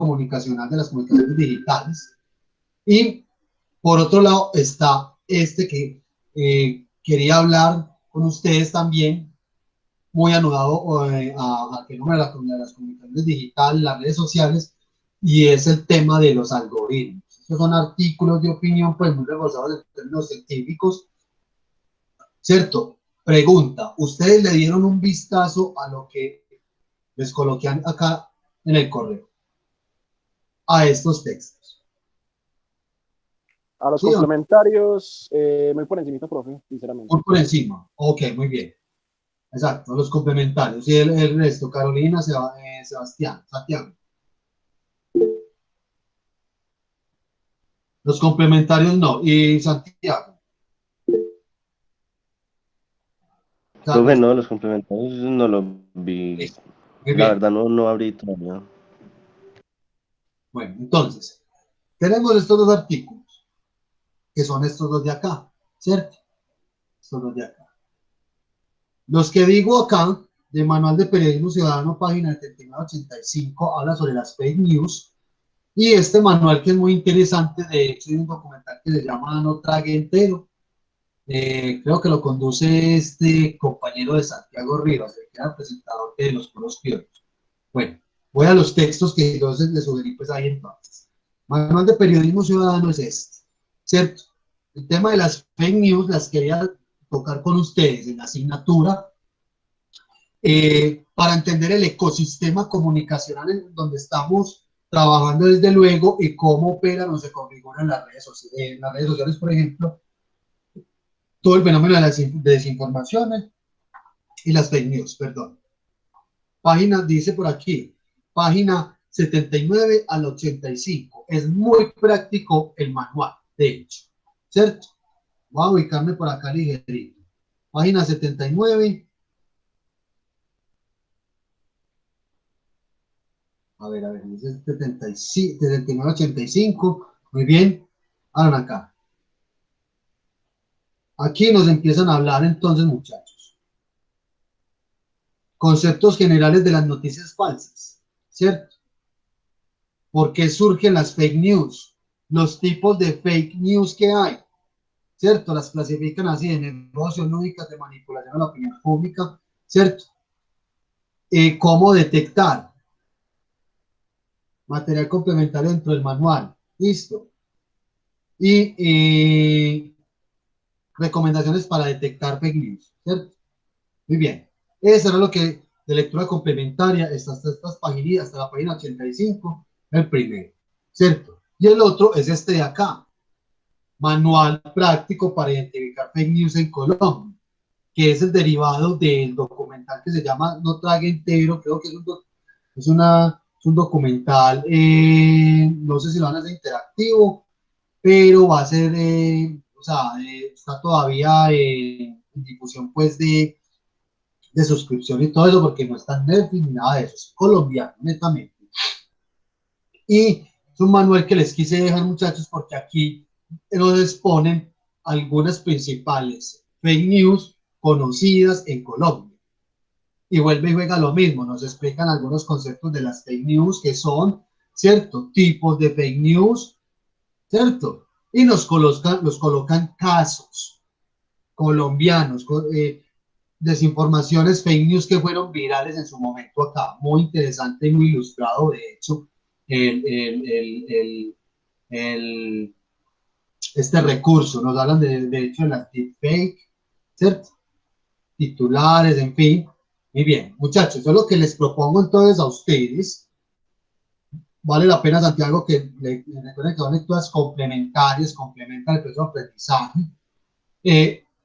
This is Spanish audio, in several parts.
comunicacional de las comunicaciones digitales. Y por otro lado está este que quería hablar con ustedes también, muy anudado al fenómeno de las comunicaciones digitales, las redes sociales, y es el tema de los algoritmos. Estos son artículos de opinión pues muy reforzados en términos científicos, ¿cierto? Pregunta, ¿ustedes le dieron un vistazo a lo que les coloqué acá en el correo? A estos textos. A los ¿Sí o no? complementarios, muy por encima, profe, sinceramente. Por encima. Ok, muy bien. Exacto, los complementarios. Y el resto, Carolina, Sebastián, Santiago. Los complementarios no. Y Santiago. Profe, no, los complementarios no los vi. Listo. Muy La bien. verdad no abrí todavía. Bueno, entonces, tenemos estos dos artículos, que son estos dos de acá, ¿cierto? Estos dos de acá. Los que digo acá, de Manual de Periodismo Ciudadano, página 7985, habla sobre las fake news. Y este manual que es muy interesante, de hecho, hay un documental que se llama No Trague Entero. Creo que lo conduce este compañero de Santiago Rivas, el que era presentador de Los Puros Criollos. Bueno, voy a los textos que entonces les sugerí pues ahí entonces. Manual de Periodismo Ciudadano es este, ¿cierto? El tema de las fake news las quería tocar con ustedes en la asignatura para entender el ecosistema comunicacional en donde estamos trabajando desde luego y cómo operan o se configuran las redes sociales. En las redes sociales, por ejemplo, todo el fenómeno de las desinformaciones y las fake news, perdón. Página, dice por aquí, página 79 al 85. Es muy práctico el manual, de hecho, ¿cierto? Voy a ubicarme por acá ligerito. Página 79. A ver, dice 79, 85. Muy bien. Ahora acá. Aquí nos empiezan a hablar entonces, muchachos. Conceptos generales de las noticias falsas, ¿cierto? ¿Por qué surgen las fake news? Los tipos de fake news que hay, ¿cierto? Las clasifican así de negocios, lógicas de manipulación a la opinión pública, ¿cierto? ¿Cómo detectar? Material complementario dentro del manual, listo. Y recomendaciones para detectar fake news, ¿cierto? Muy bien. Eso era lo que de lectura complementaria, estas páginas, hasta la página 85, el primero, ¿cierto? Y el otro es este de acá, manual práctico para identificar fake news en Colombia, que es el derivado del documental que se llama No Trague Entero. Creo que es un documental, no sé si lo van a hacer interactivo, pero va a ser, o sea, está todavía en difusión pues de suscripción y todo eso, porque no está en Netflix ni nada de eso, es colombiano, netamente. Y es un manual que les quise dejar, muchachos, porque aquí nos exponen algunas principales fake news conocidas en Colombia. Y vuelve y juega lo mismo, nos explican algunos conceptos de las fake news que son, ¿cierto? Tipos de fake news, ¿cierto? Y nos colocan casos colombianos, desinformaciones, fake news que fueron virales en su momento acá. Muy interesante y muy ilustrado, de hecho, el, el, el, el, el este recurso. Nos hablan de hecho de las deepfake, ¿cierto? Titulares, en fin. Muy bien, muchachos, eso es lo que les propongo entonces a ustedes. Vale la pena, Santiago, que recuerden que son lecturas complementarias, complementan el proceso de aprendizaje.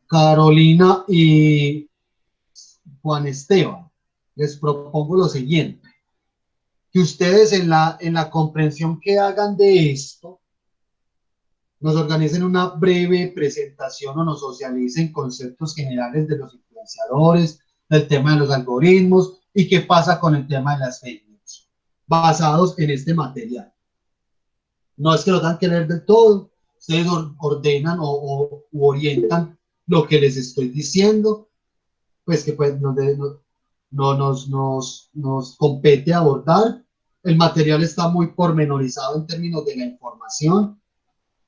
Carolina y Juan Esteban, les propongo lo siguiente, que ustedes en la comprensión que hagan de esto, nos organicen una breve presentación o nos socialicen conceptos generales de los influenciadores, del tema de los algoritmos y qué pasa con el tema de las fake news, basados en este material. No es que lo tengan que leer del todo, ustedes ordenan o orientan lo que les estoy diciendo, pues que pues nos compete abordar el material está muy pormenorizado en términos de la información,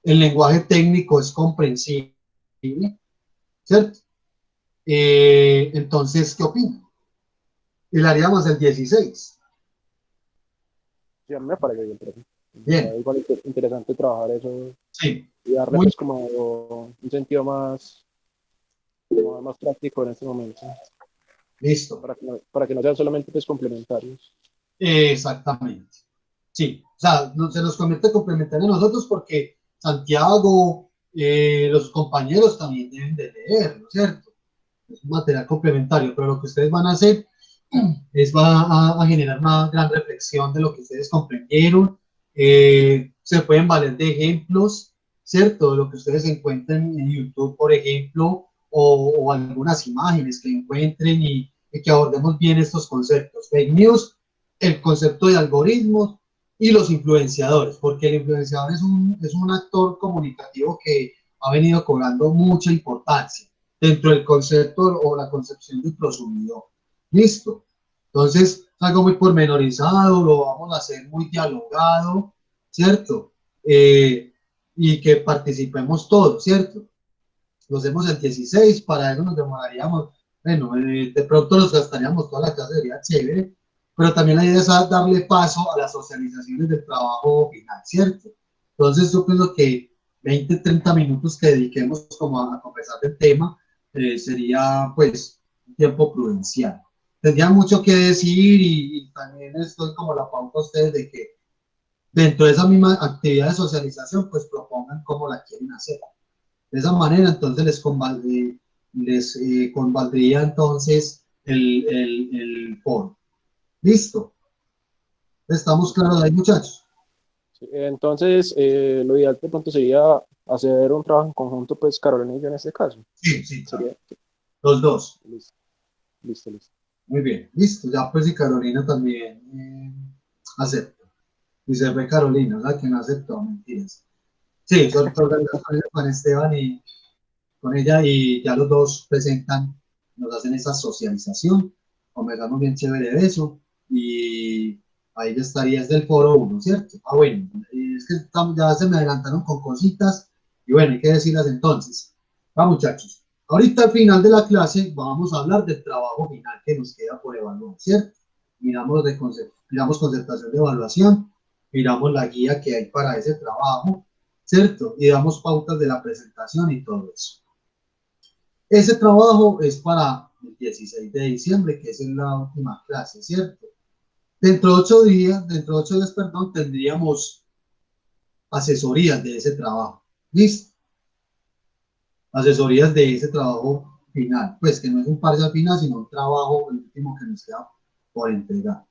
el lenguaje técnico es comprensible, ¿cierto? Entonces, ¿qué opinan? Y le haríamos el 16. Sí, a mí me parece bien, profe. Bien, Igual interesante trabajar eso sí, y darle muy pues como un sentido más práctico en este momento, listo. para que no sean solamente pues complementarios. Exactamente. Sí, o sea, se nos convierte complementario a nosotros porque Santiago, los compañeros también deben de leer, ¿no es cierto? Es un material complementario, pero lo que ustedes van a hacer va a generar una gran reflexión de lo que ustedes comprendieron. Se pueden valer de ejemplos, ¿cierto? De lo que ustedes encuentren en YouTube, por ejemplo, o algunas imágenes que encuentren y que abordemos bien estos conceptos. Fake news, el concepto de algoritmos y los influenciadores, porque el influenciador es un actor comunicativo que ha venido cobrando mucha importancia dentro del concepto o la concepción del prosumidor. Listo. Entonces, es algo muy pormenorizado, lo vamos a hacer muy dialogado, ¿cierto? Y que participemos todos, ¿cierto? Lo hacemos el 16, para eso nos demoraríamos, bueno, de pronto nos gastaríamos toda la clase, sería chévere, pero también la idea es darle paso a las socializaciones del trabajo final, ¿cierto? Entonces, yo pienso que 20, 30 minutos que dediquemos como a conversar del tema, sería pues un tiempo prudencial. Tendría mucho que decir y también estoy como la pauta a ustedes de que dentro de esa misma actividad de socialización, pues propongan cómo la quieren hacer. De esa manera, entonces les convaldría entonces el foro. Listo. ¿Estamos claros ahí, muchachos? Sí, entonces, lo ideal de pronto sería hacer un trabajo en conjunto, pues Carolina y yo en este caso. Sí, sí, claro. Sería, Los dos. listo, listo, listo. Muy bien. Listo. Ya pues y Carolina también acepta. Y se ve Carolina, la que no aceptó, mentiras. Sí, sobre todo con Esteban y con ella y ya los dos presentan, nos hacen esa socialización, conversamos bien chévere de eso y ahí ya estarías del foro uno, ¿cierto? Ah, bueno, es que ya se me adelantaron con cositas y bueno, hay que decirlas entonces. Va, muchachos, ahorita al final de la clase vamos a hablar del trabajo final que nos queda por evaluar, ¿cierto? Miramos concertación de evaluación, miramos la guía que hay para ese trabajo, ¿cierto? Y damos pautas de la presentación y todo eso. Ese trabajo es para el 16 de diciembre, que es en la última clase, ¿cierto? Dentro de 8 días, perdón, tendríamos asesorías de ese trabajo. ¿Listo? Asesorías de ese trabajo final. Pues que no es un parcial final, sino un trabajo, el último que nos queda por entregar.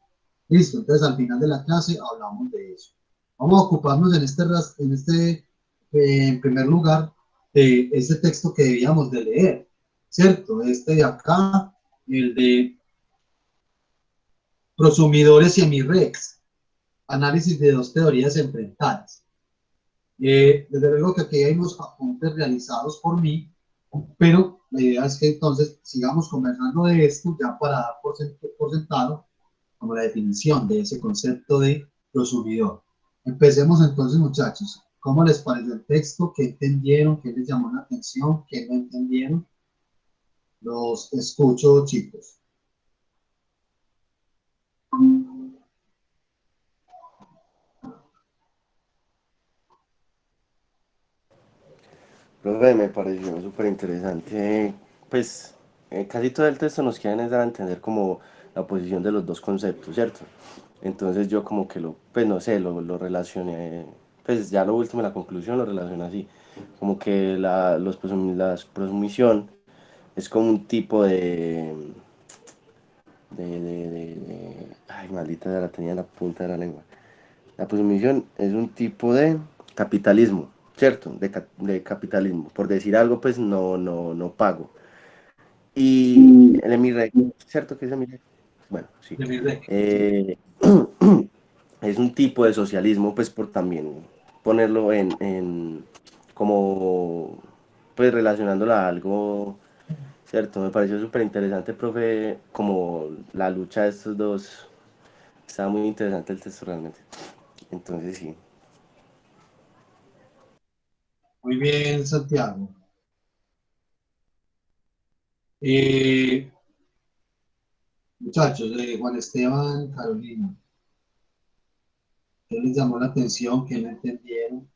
Listo, entonces al final de la clase hablamos de eso. Vamos a ocuparnos en primer lugar, de ese texto que debíamos de leer, ¿cierto? Este de acá, el de prosumidores y emirrex, análisis de dos teorías enfrentadas. Desde luego que aquí hay unos apuntes realizados por mí, pero la idea es que entonces sigamos conversando de esto ya para dar por sentado como la definición de ese concepto de prosumidor. Empecemos entonces, muchachos. ¿Cómo les pareció el texto? ¿Qué entendieron? ¿Qué les llamó la atención? ¿Qué no entendieron? Los escucho, chicos. Profe, me pareció súper interesante. Pues casi todo el texto nos quieren dar a entender como la posición de los dos conceptos, ¿cierto? Entonces yo como que pues no sé, lo relacioné, pues ya lo último, la conclusión lo relacioné así, como que la presunción es como un tipo ay, maldita, ya la tenía en la punta de la lengua. La presunción es un tipo de capitalismo, ¿cierto? De capitalismo. Por decir algo, pues no pago. Y el Emirrec, ¿cierto que es Emirrec? Bueno, sí. De mi rey. Eh, es un tipo de socialismo, pues por también ponerlo como, pues relacionándolo a algo, ¿cierto? Me pareció súper interesante, profe, como la lucha de estos dos Estaba muy interesante el texto realmente. Entonces sí. Muy bien, Santiago. Eh, Muchachos, Juan Esteban, Carolina, ¿qué les llamó la atención? ¿Qué no entendieron?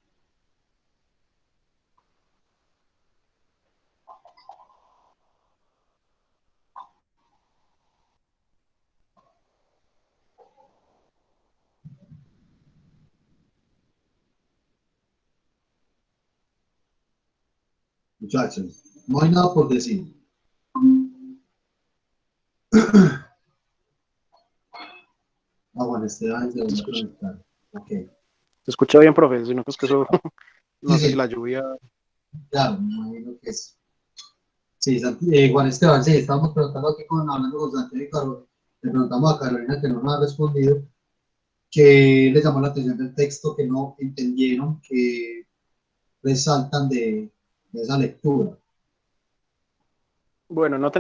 Muchachos, no hay nada por decir. Ah, Juan Esteban se Se volvió a escucha, conectar. Ok. se escucha bien, profe, sino que es que eso, Sí, no sé si sí, la lluvia. claro, me imagino que es. Sí, Juan Esteban, sí, estábamos preguntando aquí hablando con Santiago y Carlos, le preguntamos a Carolina que no nos ha respondido, que le llamó la atención del texto, que no entendieron, que resaltan de esa lectura. Bueno,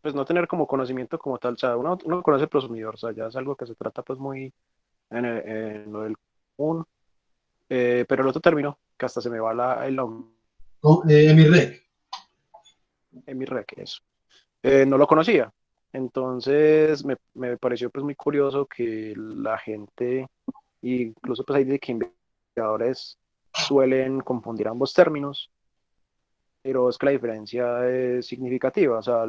pues no tener como conocimiento como tal, o sea, uno conoce el prosumidor, o sea, ya es algo que se trata pues muy en lo del común, pero el otro término, que hasta se me va el nombre, Emirrec. en mi rec, eso, no lo conocía. Entonces me pareció pues muy curioso que la gente, incluso pues hay de que investigadores suelen confundir ambos términos, pero es que la diferencia es significativa, o sea,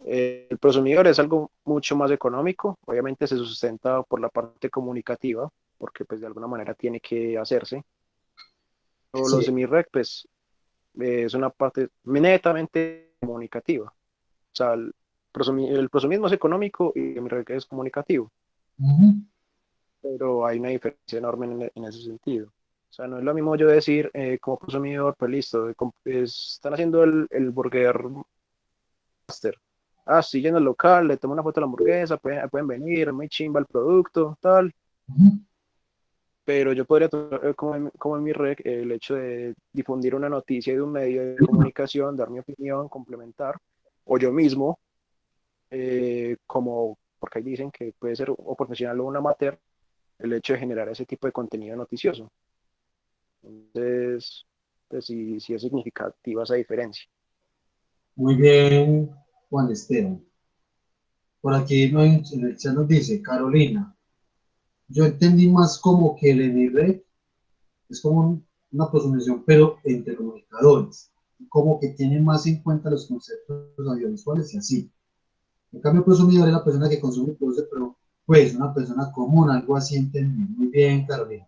el prosumidor es algo mucho más económico, obviamente se sustenta por la parte comunicativa, porque pues de alguna manera tiene que hacerse. O los Sí. semi-rec, pues es una parte netamente comunicativa. O sea, el prosumismo es económico y el semi-rec es comunicativo, Ujú. pero hay una diferencia enorme en ese sentido. O sea, no es lo mismo yo decir como prosumidor, pues listo, están haciendo el burger master. Ah, sí, lleno el local, le tomo una foto a la hamburguesa, pueden venir, muy chimba el producto, tal. Ujú. Pero yo podría tomar como en mi rec el hecho de difundir una noticia de un medio de comunicación, dar mi opinión, complementar, o yo mismo, porque ahí dicen que puede ser o profesional o un amateur, el hecho de generar ese tipo de contenido noticioso. Entonces, pues sí, sí es significativa esa diferencia. Muy bien, Juan Esteban. Por aquí en el chat nos dice, Carolina, yo entendí más como que el Emirrec es como una pronunciación, pero entre comunicadores, como que tienen más en cuenta los conceptos audiovisuales y así. En cambio, el consumidor es la persona que consume y produce, pero pues una persona común, algo así entendí. Muy bien, Carolina.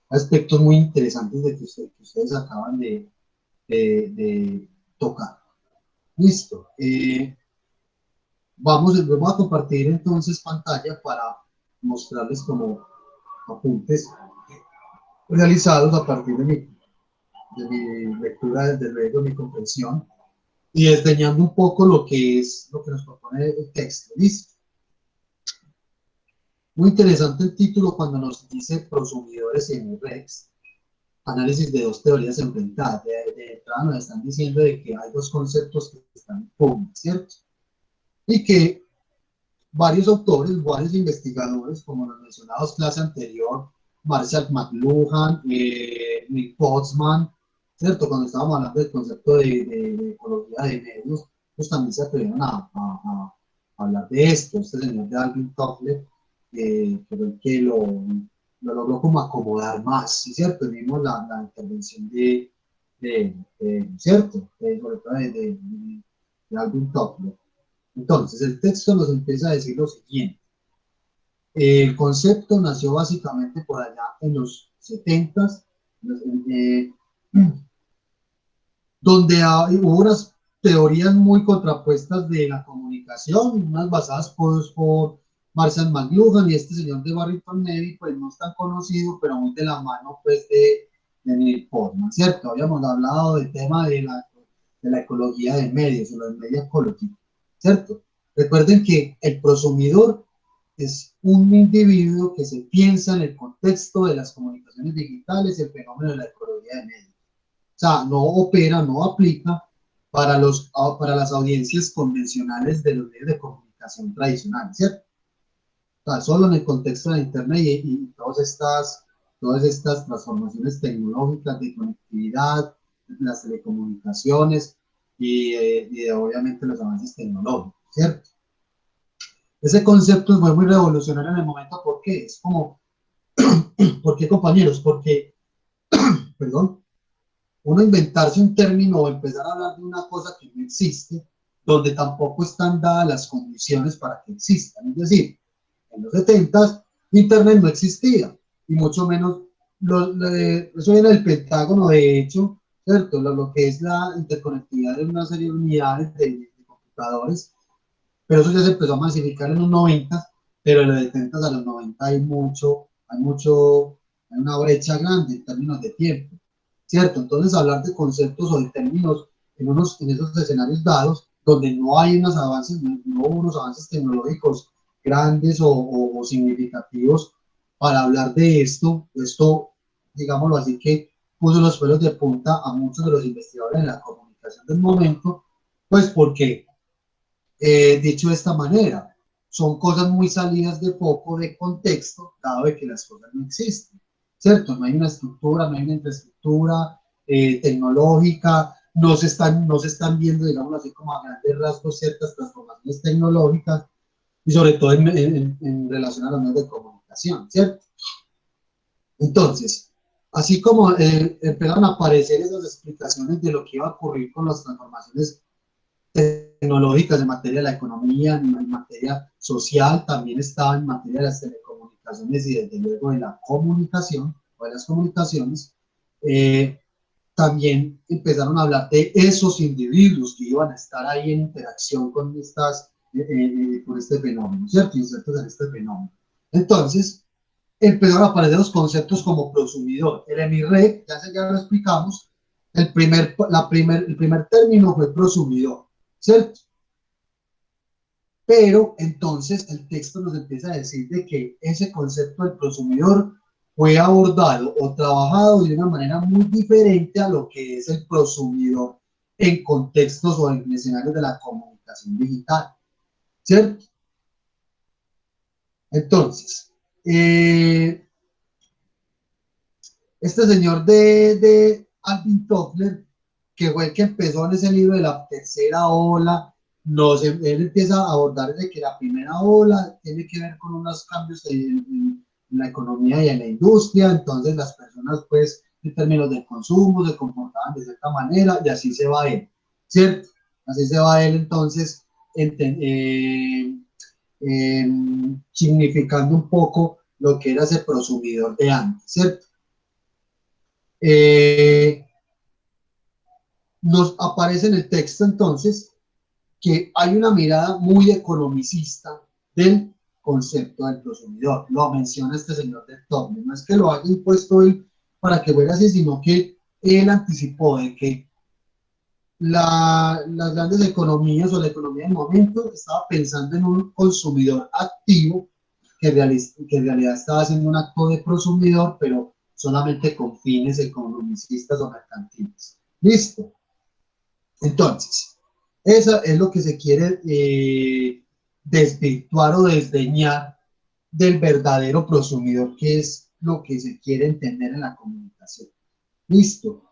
Aspectos muy interesantes que ustedes acaban de tocar. Listo. Vamos a compartir entonces pantalla para mostrarles como apuntes realizados a partir de mi lectura, desde luego, de mi comprensión, y desdeñando un poco lo que es lo que nos propone el texto. ¿Listo? Muy interesante el título cuando nos dice prosumidores en Rex, análisis de dos teorías enfrentadas. De entrada nos están diciendo de que hay dos conceptos que están en pugna, ¿cierto? Y que varios autores, varios investigadores, como los mencionados clase anterior, Marshall McLuhan, Nick Postman, ¿cierto? Cuando estábamos hablando del concepto de ecología de medios, pues también se atrevieron a hablar de esto. Este señor de Alvin Toffler, que fue el que lo logró como acomodar más, ¿sí? ¿Cierto? Vimos la intervención ¿cierto? Sobre todo de Alvin Toffler. Entonces, el texto nos empieza a decir lo siguiente. El concepto nació básicamente por allá en los 70, eh, donde hubo unas teorías muy contrapuestas de la comunicación, unas basadas por Marshall McLuhan y este señor de Barrington Levy, pues no es tan conocido, pero muy de la mano pues de Neil Postman, ¿cierto? Habíamos hablado del tema de la ecología de medios, o la media ecology, ¿cierto? Recuerden que el prosumidor es un individuo que se piensa en el contexto de las comunicaciones digitales y el fenómeno de la ecología de medios. O sea, no opera, no aplica para las audiencias convencionales de los medios de comunicación comunicación tradicional, ¿cierto? O sea, solo en el contexto de Internet y todas estas transformaciones tecnológicas de conectividad, las telecomunicaciones y obviamente los avances tecnológicos, ¿cierto? Ese concepto fue muy revolucionario en el momento, ¿por qué? Es como, ¿por qué, compañeros? Porque, perdón, uno inventarse un término o empezar a hablar de una cosa que no existe, donde tampoco están dadas las condiciones para que existan. Es decir, en los 70 Internet no existía, y mucho menos, eso viene del Pentágono, de hecho, ¿cierto? Lo que es la interconectividad de una serie de unidades de computadores, pero eso ya se empezó a masificar en los 90, pero en los 70 a los 90 hay una brecha grande en términos de tiempo, ¿cierto? Entonces hablar de conceptos o de términos en esos escenarios dados, donde no hay unos avances, no hubo unos avances tecnológicos grandes o significativos para hablar de esto, digámoslo así, que puso los pelos de punta a muchos de los investigadores en la comunicación del momento, pues porque dicho de esta manera, son cosas muy salidas de foco, de contexto, dado de que las cosas no existen, ¿cierto? No hay una estructura, no hay una infraestructura tecnológica, no se están viendo, digamos así, como a grandes rasgos ciertas transformaciones tecnológicas y sobre todo en relación a los medios de comunicación, ¿cierto? Entonces, así como empezaron a aparecer esas explicaciones de lo que iba a ocurrir con las transformaciones tecnológicas en materia de la economía, en materia social, también estaba en materia de las telecomunicaciones y desde luego de la comunicación o de las comunicaciones, eh, también empezaron a hablar de esos individuos que iban a estar ahí en interacción con con este fenómeno, ¿cierto? Insertos en este fenómeno. Entonces, empezaron a aparecer los conceptos como prosumidor. El EMIRREC, ya lo explicamos, el primer término fue prosumidor, ¿cierto? Pero entonces el texto nos empieza a decir de que ese concepto del prosumidor fue abordado o trabajado de una manera muy diferente a lo que es el prosumidor en contextos o en escenarios de la comunicación digital, ¿cierto? Entonces, este señor de Alvin Toffler, que fue el que empezó en ese libro de la tercera ola, él empieza a abordar desde que la primera ola tiene que ver con unos cambios en la economía y en la industria, entonces las personas pues en términos de consumo se comportaban de cierta manera y así se va él, ¿cierto? Así se va él entonces significando un poco lo que era ese prosumidor de antes, ¿cierto? Nos aparece en el texto entonces que hay una mirada muy economicista del concepto del prosumidor. Lo menciona este señor de Tocqueville. No es que lo haya impuesto él para que fuera así, sino que él anticipó de que las grandes economías o la economía del momento estaba pensando en un consumidor activo que en realidad estaba haciendo un acto de prosumidor, pero solamente con fines economicistas o mercantiles. ¿Listo? Entonces, eso es lo que se quiere desvirtuar o desdeñar del verdadero prosumidor, que es lo que se quiere entender en la comunicación. Listo.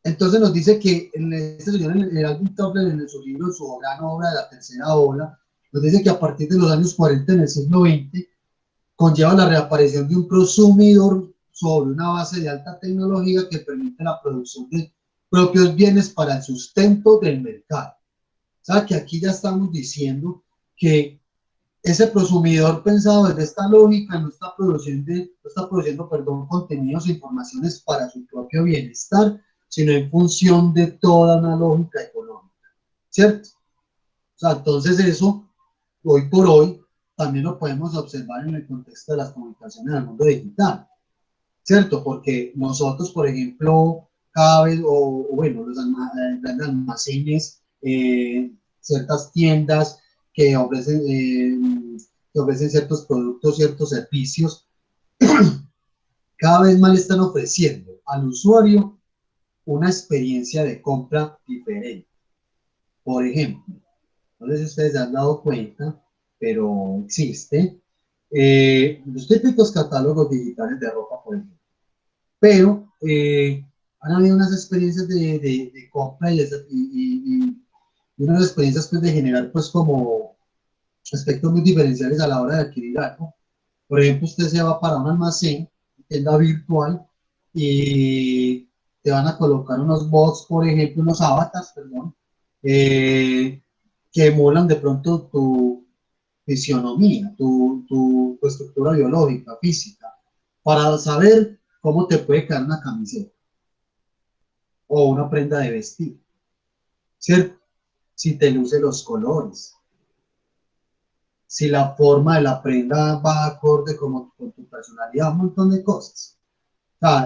Entonces nos dice que este señor, en el Alvin Toffler, en su libro, en su gran obra de la tercera ola, nos dice que a partir de los años 40 en el siglo XX, conlleva la reaparición de un prosumidor sobre una base de alta tecnología que permite la producción de propios bienes para el sustento del mercado. O sea, que aquí ya estamos diciendo que ese prosumidor pensado desde esta lógica no está produciendo contenidos e informaciones para su propio bienestar, sino en función de toda una lógica económica, ¿cierto? O sea, entonces eso, hoy por hoy, también lo podemos observar en el contexto de las comunicaciones del mundo digital, ¿cierto? Porque nosotros, por ejemplo, cada vez, bueno, los grandes almacenes, ciertas tiendas que ofrecen ciertos productos, ciertos servicios, cada vez más le están ofreciendo al usuario una experiencia de compra diferente. Por ejemplo, no sé si ustedes se han dado cuenta, pero existe los típicos catálogos digitales de ropa, por ejemplo. Pero han habido unas experiencias de compra y unas experiencias pues, de generar pues como aspectos muy diferenciales a la hora de adquirir algo. Por ejemplo, usted se va para un almacén, tienda virtual, y te van a colocar unos bots, por ejemplo, unos avatars, perdón, eh, que emulan de pronto tu fisionomía, tu estructura biológica, física, para saber cómo te puede quedar una camiseta o una prenda de vestir, ¿cierto? Si te luce los colores, si la forma de la prenda va acorde con tu personalidad, un montón de cosas.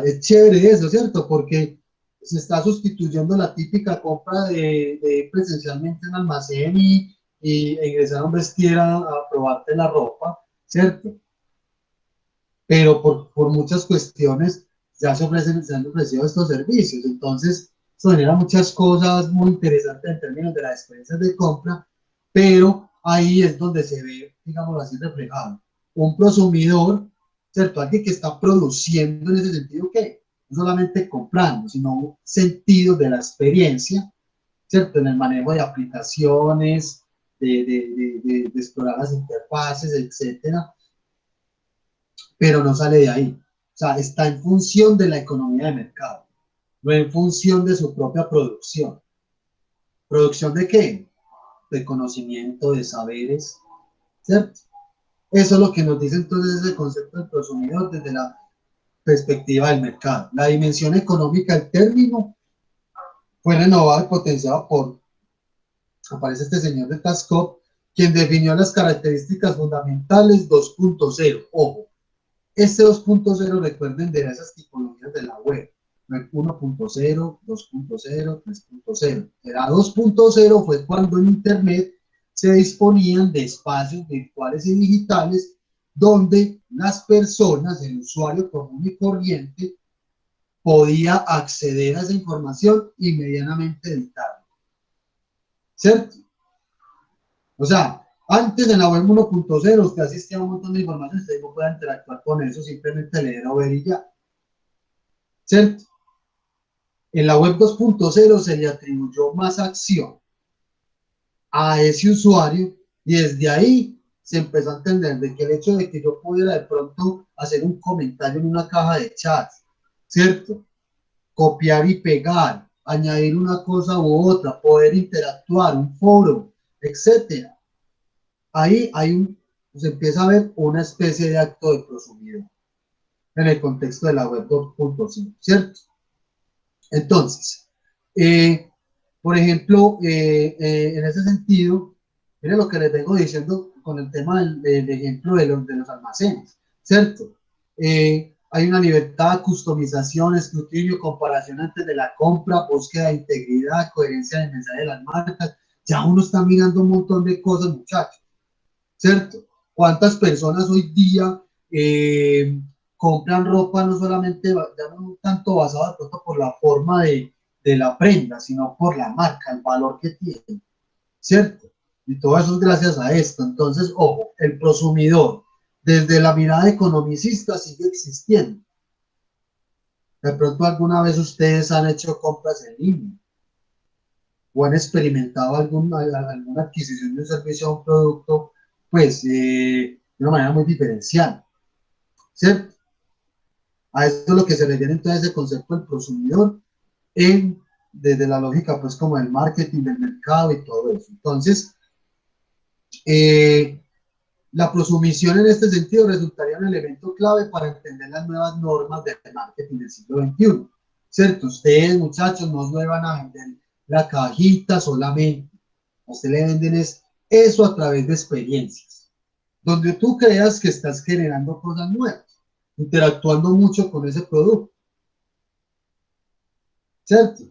Es chévere eso, ¿cierto? Porque se está sustituyendo la típica compra de presencialmente en almacén e ingresar a un vestir a probarte la ropa, ¿cierto? Pero por muchas cuestiones ya se han ofrecido estos servicios. Entonces, eso genera muchas cosas muy interesantes en términos de las experiencias de compra, pero ahí es donde se ve, digamos así, reflejado. Un prosumidor, ¿cierto? Alguien que está produciendo en ese sentido, ¿qué? No solamente comprando, sino un sentido de la experiencia, ¿cierto? En el manejo de aplicaciones, de explorar las interfaces, etcétera, pero no sale de ahí. O sea, está en función de la economía de mercado, no en función de su propia producción. ¿Producción de qué? De conocimiento, de saberes, ¿cierto? Eso es lo que nos dice entonces ese concepto del consumidor desde la perspectiva del mercado. La dimensión económica del término fue renovada y potenciada por, aparece este señor de Tascop, quien definió las características fundamentales 2.0. Ojo, este 2.0, recuerden, de esas tipologías de la web. 1.0, 2.0, 3.0. La 2.0 fue cuando en Internet se disponían de espacios virtuales y digitales donde las personas, el usuario común y corriente, podía acceder a esa información y medianamente editarla. ¿Cierto? O sea, antes en la web 1.0 usted asistía a un montón de información, usted no puede interactuar con eso, simplemente leer o ver y ya. ¿Cierto? En la web 2.0 se le atribuyó más acción a ese usuario y desde ahí se empezó a entender de que el hecho de que yo pudiera de pronto hacer un comentario en una caja de chat, ¿cierto? Copiar y pegar, añadir una cosa u otra, poder interactuar, un foro, etcétera. Ahí se empieza a ver una especie de acto de prosumidor en el contexto de la web 2.0, ¿cierto? Entonces, por ejemplo, en ese sentido, miren lo que les vengo diciendo con el tema del ejemplo de los almacenes, ¿cierto? Hay una libertad, customización, escrutinio, comparación antes de la compra, búsqueda de integridad, coherencia del mensaje de las marcas. Ya uno está mirando un montón de cosas, muchachos, ¿cierto? ¿Cuántas personas hoy día compran ropa no solamente, ya no tanto basada de pronto por la forma de la prenda, sino por la marca, el valor que tiene, ¿cierto? Y todo eso es gracias a esto. Entonces, ojo, el prosumidor, desde la mirada economicista, sigue existiendo. De pronto alguna vez ustedes han hecho compras en línea o han experimentado alguna adquisición de un servicio o un producto, pues de una manera muy diferencial, ¿cierto? A eso es lo que se refiere entonces el concepto del prosumidor desde la lógica pues como del marketing, del mercado y todo eso. Entonces, eh, la prosumición en este sentido resultaría un elemento clave para entender las nuevas normas del marketing del siglo XXI. ¿Cierto? Ustedes, muchachos, no le van a vender la cajita solamente. A usted le venden eso a través de experiencias, donde tú creas que estás generando cosas nuevas, interactuando mucho con ese producto. ¿Cierto?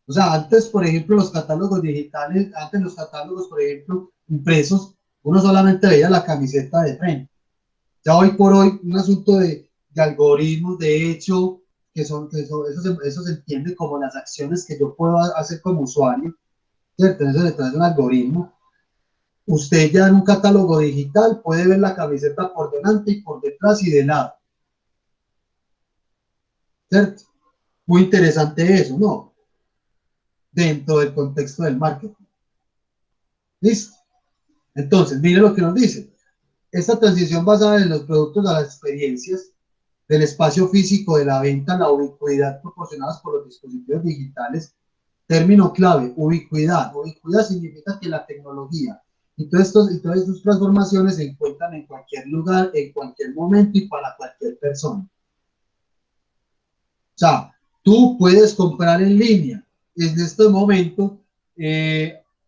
O sea, antes, por ejemplo, los catálogos digitales, antes los catálogos, por ejemplo, impresos, uno solamente veía la camiseta de frente. Ya hoy por hoy, un asunto de algoritmos, de hecho, eso se entiende como las acciones que yo puedo hacer como usuario, ¿cierto? Eso detrás de un algoritmo. Usted ya en un catálogo digital puede ver la camiseta por delante y por detrás y de lado, ¿cierto? Muy interesante eso, ¿no? Dentro del contexto del marketing. ¿Listo? Entonces, mire lo que nos dice. Esta transición basada en los productos a las experiencias del espacio físico de la venta, la ubicuidad proporcionadas por los dispositivos digitales. Término clave, ubicuidad. Ubicuidad significa que la tecnología y todas estas transformaciones se encuentran en cualquier lugar, en cualquier momento y para cualquier persona. O sea, tú puedes comprar en línea en este momento,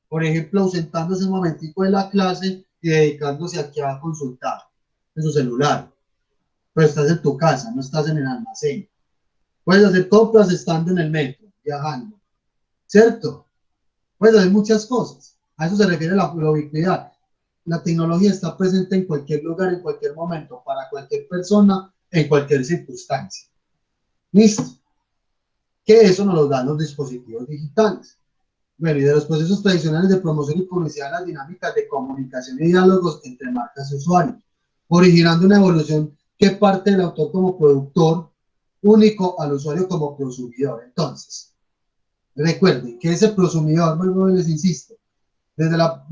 por ejemplo, ausentándose un momentico de la clase y dedicándose aquí a consultar en su celular. Pero estás en tu casa, no estás en el almacén. Puedes hacer compras estando en el metro, viajando, ¿cierto? Puedes hacer muchas cosas. A eso se refiere la ubicuidad. La tecnología está presente en cualquier lugar, en cualquier momento, para cualquier persona, en cualquier circunstancia. ¿Listo? Que eso nos lo dan los dispositivos digitales. Bueno, y de los procesos tradicionales de promoción y publicidad, las dinámicas de comunicación y diálogos entre marcas y usuarios, originando una evolución que parte del autor como productor único al usuario como prosumidor. Entonces, recuerden que ese prosumidor, bueno, les insisto, desde la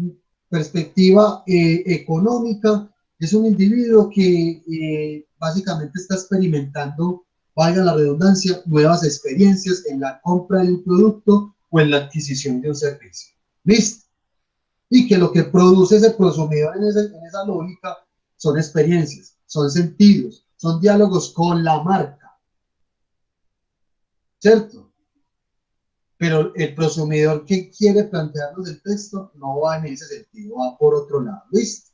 perspectiva económica, es un individuo que básicamente está experimentando, valga la redundancia, nuevas experiencias en la compra de un producto o en la adquisición de un servicio. ¿Listo? Y que lo que produce ese consumidor en esa lógica son experiencias, son sentidos, son diálogos con la marca, ¿cierto? Pero el prosumidor que quiere plantearnos el texto no va en ese sentido, va por otro lado. ¿Listo?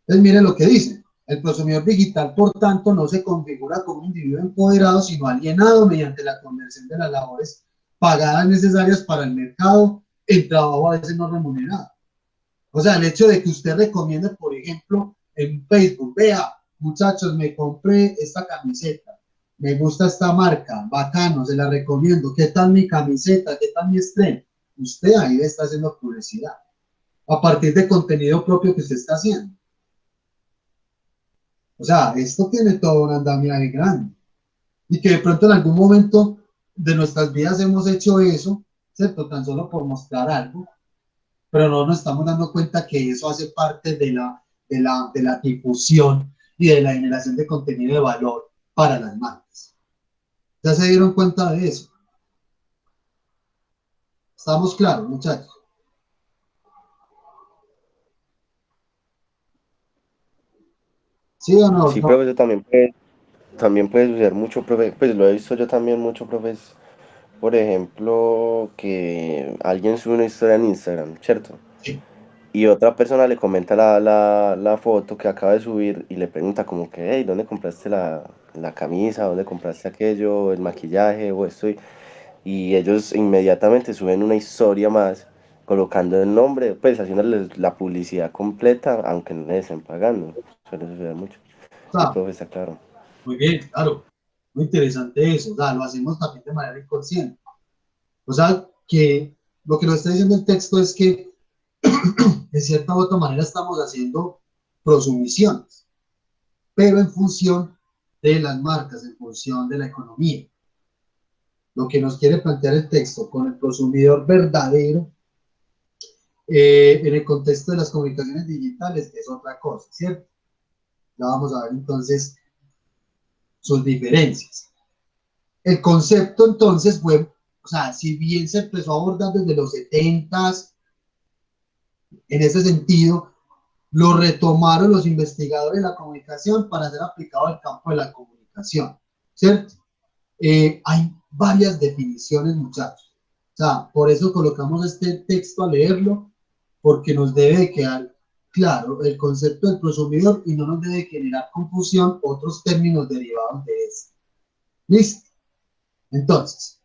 Entonces, miren lo que dice. El prosumidor digital, por tanto, no se configura como un individuo empoderado, sino alienado mediante la conversión de las labores pagadas necesarias para el mercado, el trabajo a veces no remunerado. O sea, el hecho de que usted recomiende, por ejemplo, en Facebook, vea, muchachos, me compré esta camiseta, me gusta esta marca, bacano, se la recomiendo, ¿qué tal mi camiseta? ¿Qué tal mi estreno? Usted ahí está haciendo publicidad, a partir de contenido propio que usted está haciendo. O sea, esto tiene todo un andamiaje grande. Y que de pronto en algún momento de nuestras vidas hemos hecho eso, ¿cierto? Tan solo por mostrar algo, pero no nos estamos dando cuenta que eso hace parte de la difusión y de la generación de contenido de valor para las marcas. ¿Ya se dieron cuenta de eso? ¿Estamos claros, muchachos? ¿Sí o no? Sí, No. profe, eso también puede suceder mucho, profe, pues lo he visto yo también mucho, profe, por ejemplo, que alguien sube una historia en Instagram, ¿cierto? Sí. Y otra persona le comenta la foto que acaba de subir y le pregunta como que, hey, ¿dónde compraste la camisa? ¿Dónde compraste aquello? ¿El maquillaje o esto? Y ellos inmediatamente suben una historia más colocando el nombre, pues haciéndoles la publicidad completa, aunque no les estén pagando. Suele suceder mucho. O Sí, sea, profe, está claro. muy bien, claro. Muy interesante eso. O sea, lo hacemos también de manera inconsciente. O sea, que lo que nos está diciendo el texto es que de cierta u otra manera estamos haciendo prosumiciones, pero en función de las marcas, en función de la economía. Lo que nos quiere plantear el texto con el consumidor verdadero en el contexto de las comunicaciones digitales es otra cosa, ¿cierto? Ya vamos a ver entonces sus diferencias. El concepto entonces fue, o sea, si bien se empezó a abordar desde los 70s, en ese sentido, lo retomaron los investigadores de la comunicación para ser aplicado al campo de la comunicación, ¿cierto? Hay varias definiciones, muchachos. O sea, por eso colocamos este texto a leerlo, porque nos debe quedar claro el concepto del prosumidor y no nos debe generar confusión otros términos derivados de este. ¿Listo? Entonces,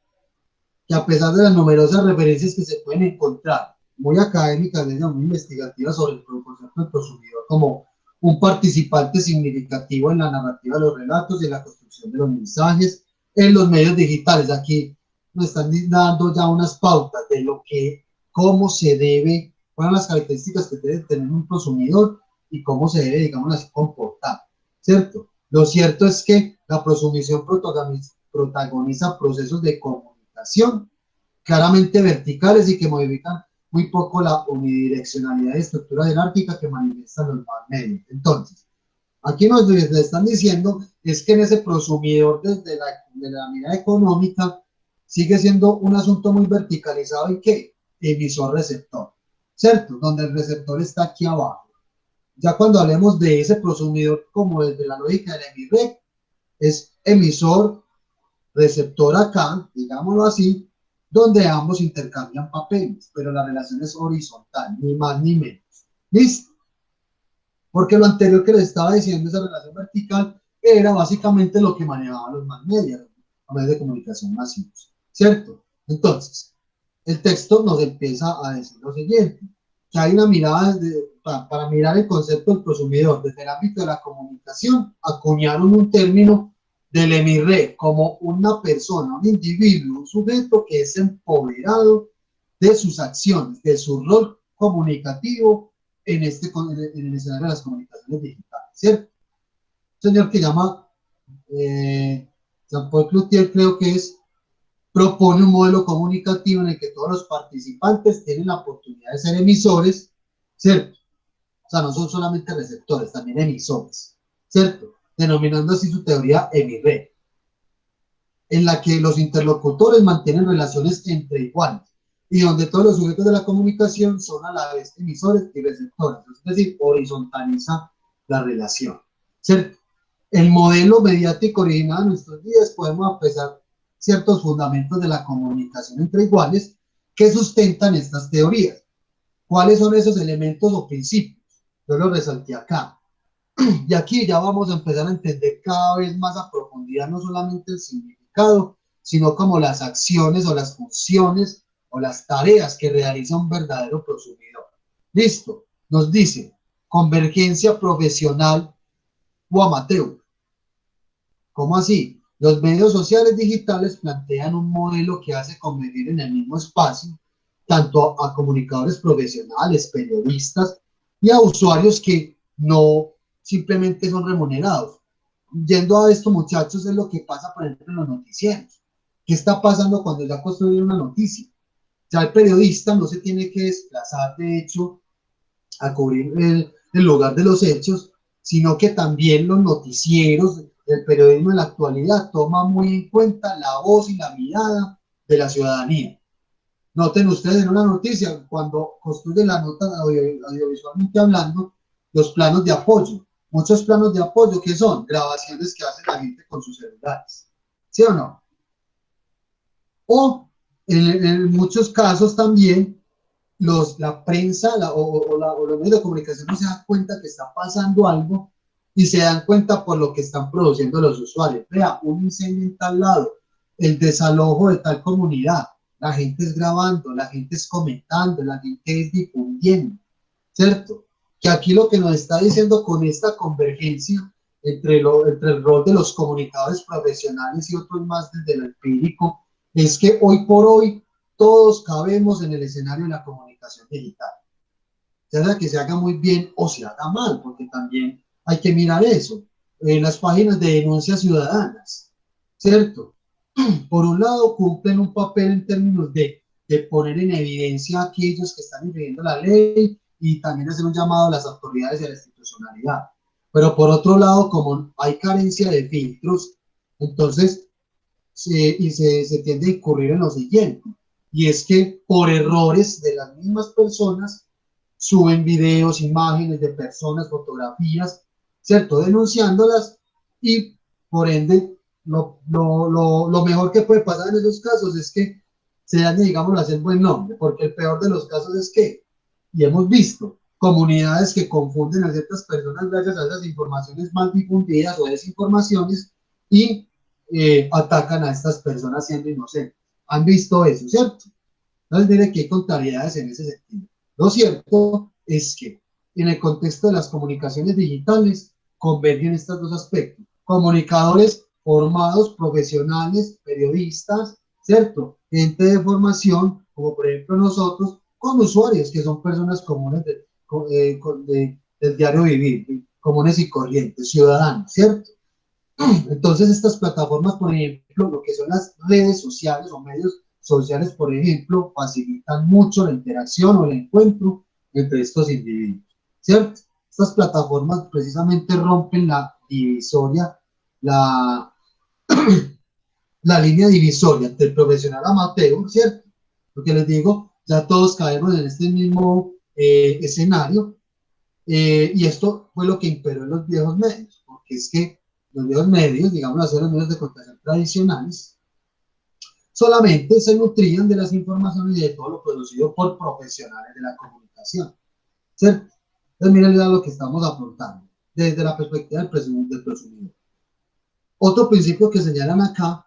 que a pesar de las numerosas referencias que se pueden encontrar, muy académicas, muy investigativas sobre el concepto del prosumidor como un participante significativo en la narrativa de los relatos y en la construcción de los mensajes en los medios digitales. Aquí nos están dando ya unas pautas de lo que cómo se debe, cuáles son las características que debe tener un prosumidor y cómo se debe, digamos así, comportar, ¿cierto? Lo cierto es que la prosumición protagoniza procesos de comunicación claramente verticales y que modifican muy poco la unidireccionalidad de estructura jerárquica que manifiestan los más medios. Entonces, aquí nos le están diciendo es que en ese prosumidor desde la mirada económica sigue siendo un asunto muy verticalizado y que emisor-receptor, ¿cierto? Donde el receptor está aquí abajo. Ya cuando hablemos de ese prosumidor como desde la lógica del EMIREC, es emisor-receptor acá, digámoslo así, donde ambos intercambian papeles, pero la relación es horizontal, ni más ni menos. ¿Listo? Porque lo anterior que les estaba diciendo, esa relación vertical, era básicamente lo que manejaban los más medios, los medios de comunicación masivos, ¿cierto? Entonces, el texto nos empieza a decir lo siguiente, que hay una mirada para mirar el concepto del prosumidor desde el ámbito de la comunicación, acuñaron un término del EMIRE como una persona, un individuo, un sujeto que es empoderado de sus acciones, de su rol comunicativo en el escenario de las comunicaciones digitales, ¿cierto? Un señor que llama Jean-Paul Cloutier, creo que es, propone un modelo comunicativo en el que todos los participantes tienen la oportunidad de ser emisores, ¿cierto? O sea, no son solamente receptores, también emisores, ¿cierto? Denominando así su teoría EMIRE, en la que los interlocutores mantienen relaciones entre iguales y donde todos los sujetos de la comunicación son a la vez emisores y receptores, es decir, horizontaliza la relación, ¿cierto? El modelo mediático original en nuestros días podemos apreciar ciertos fundamentos de la comunicación entre iguales que sustentan estas teorías. ¿Cuáles son esos elementos o principios? Yo los resalté acá. Y aquí ya vamos a empezar a entender cada vez más a profundidad no solamente el significado, sino como las acciones o las funciones o las tareas que realiza un verdadero prosumidor. Listo, nos dice convergencia profesional o amateur. ¿Cómo así? Los medios sociales digitales plantean un modelo que hace convertir en el mismo espacio tanto a comunicadores profesionales, periodistas y a usuarios que no simplemente son remunerados. Yendo a esto, muchachos, es lo que pasa, por ejemplo, en los noticieros. ¿Qué está pasando cuando ya construyen una noticia? Ya el periodista no se tiene que desplazar, de hecho, a cubrir el lugar de los hechos, sino que también los noticieros del periodismo en la actualidad toman muy en cuenta la voz y la mirada de la ciudadanía. Noten ustedes en una noticia, cuando construyen la nota audiovisualmente hablando, los planos de apoyo. Muchos planos de apoyo que son grabaciones que hace la gente con sus celulares. ¿Sí o no? O en muchos casos también la prensa o los medios de comunicación no se dan cuenta que está pasando algo y se dan cuenta por lo que están produciendo los usuarios. Vea, un incendio en tal lado, el desalojo de tal comunidad, la gente es grabando, la gente es comentando, la gente es difundiendo, ¿cierto? Que aquí lo que nos está diciendo con esta convergencia entre el rol de los comunicadores profesionales y otros más desde lo empírico, es que hoy por hoy todos cabemos en el escenario de la comunicación digital. Ya sea que se haga muy bien o se haga mal, porque también hay que mirar eso. En las páginas de denuncias ciudadanas, ¿cierto? Por un lado, cumplen un papel en términos de poner en evidencia a aquellos que están infringiendo la ley y también hacer un llamado a las autoridades y a la institucionalidad. Pero por otro lado, como hay carencia de filtros, entonces se tiende a incurrir en lo siguiente, y es que por errores de las mismas personas suben videos, imágenes de personas, fotografías, ¿cierto? Denunciándolas y por ende lo mejor que puede pasar en esos casos es que se dañe, digamos, hacer buen nombre, porque el peor de los casos es que, y hemos visto, comunidades que confunden a ciertas personas gracias a esas informaciones mal difundidas o desinformaciones y atacan a estas personas siendo inocentes. Han visto eso, ¿cierto? Entonces, mire que hay contrariedades en ese sentido. Lo cierto es que en el contexto de las comunicaciones digitales convergen estos dos aspectos. Comunicadores formados, profesionales, periodistas, ¿cierto? Gente de formación, como por ejemplo nosotros, con usuarios que son personas comunes del diario vivir, comunes y corrientes, ciudadanos, ¿cierto? Entonces estas plataformas, por ejemplo, lo que son las redes sociales o medios sociales, por ejemplo, facilitan mucho la interacción o el encuentro entre estos individuos, ¿cierto? Estas plataformas precisamente rompen la divisoria, la, la línea divisoria entre el profesional amateur, ¿cierto? Porque les digo, ya todos caemos en este mismo escenario, y esto fue lo que imperó en los viejos medios, porque es que los viejos medios, digamos así, los medios de comunicación tradicionales, solamente se nutrían de las informaciones y de todo lo producido por profesionales de la comunicación, ¿cierto? Entonces miren ya lo que estamos afrontando desde la perspectiva del prosumidor. Otro principio que señalan acá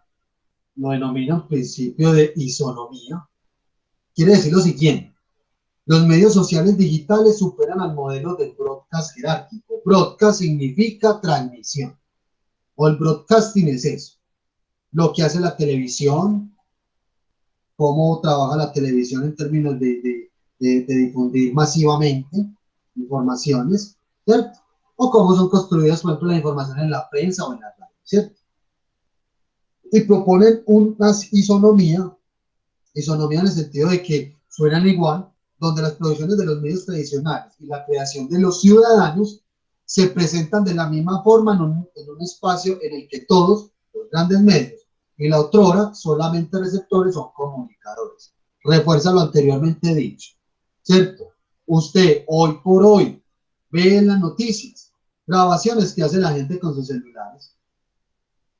lo denominan principio de isonomía. Quiere decir lo siguiente: los medios sociales digitales superan al modelo del broadcast jerárquico. Broadcast significa transmisión, o el broadcasting es eso, lo que hace la televisión, cómo trabaja la televisión en términos de difundir masivamente informaciones, ¿cierto? O cómo son construidas, por ejemplo, la información en la prensa o en la radio, ¿cierto? Y proponen una isonomía en el sentido de que suenan igual, donde las producciones de los medios tradicionales y la creación de los ciudadanos se presentan de la misma forma en un espacio en el que todos los grandes medios y la otrora solamente receptores son comunicadores. Refuerza lo anteriormente dicho, ¿cierto? Usted hoy por hoy ve en las noticias grabaciones que hace la gente con sus celulares.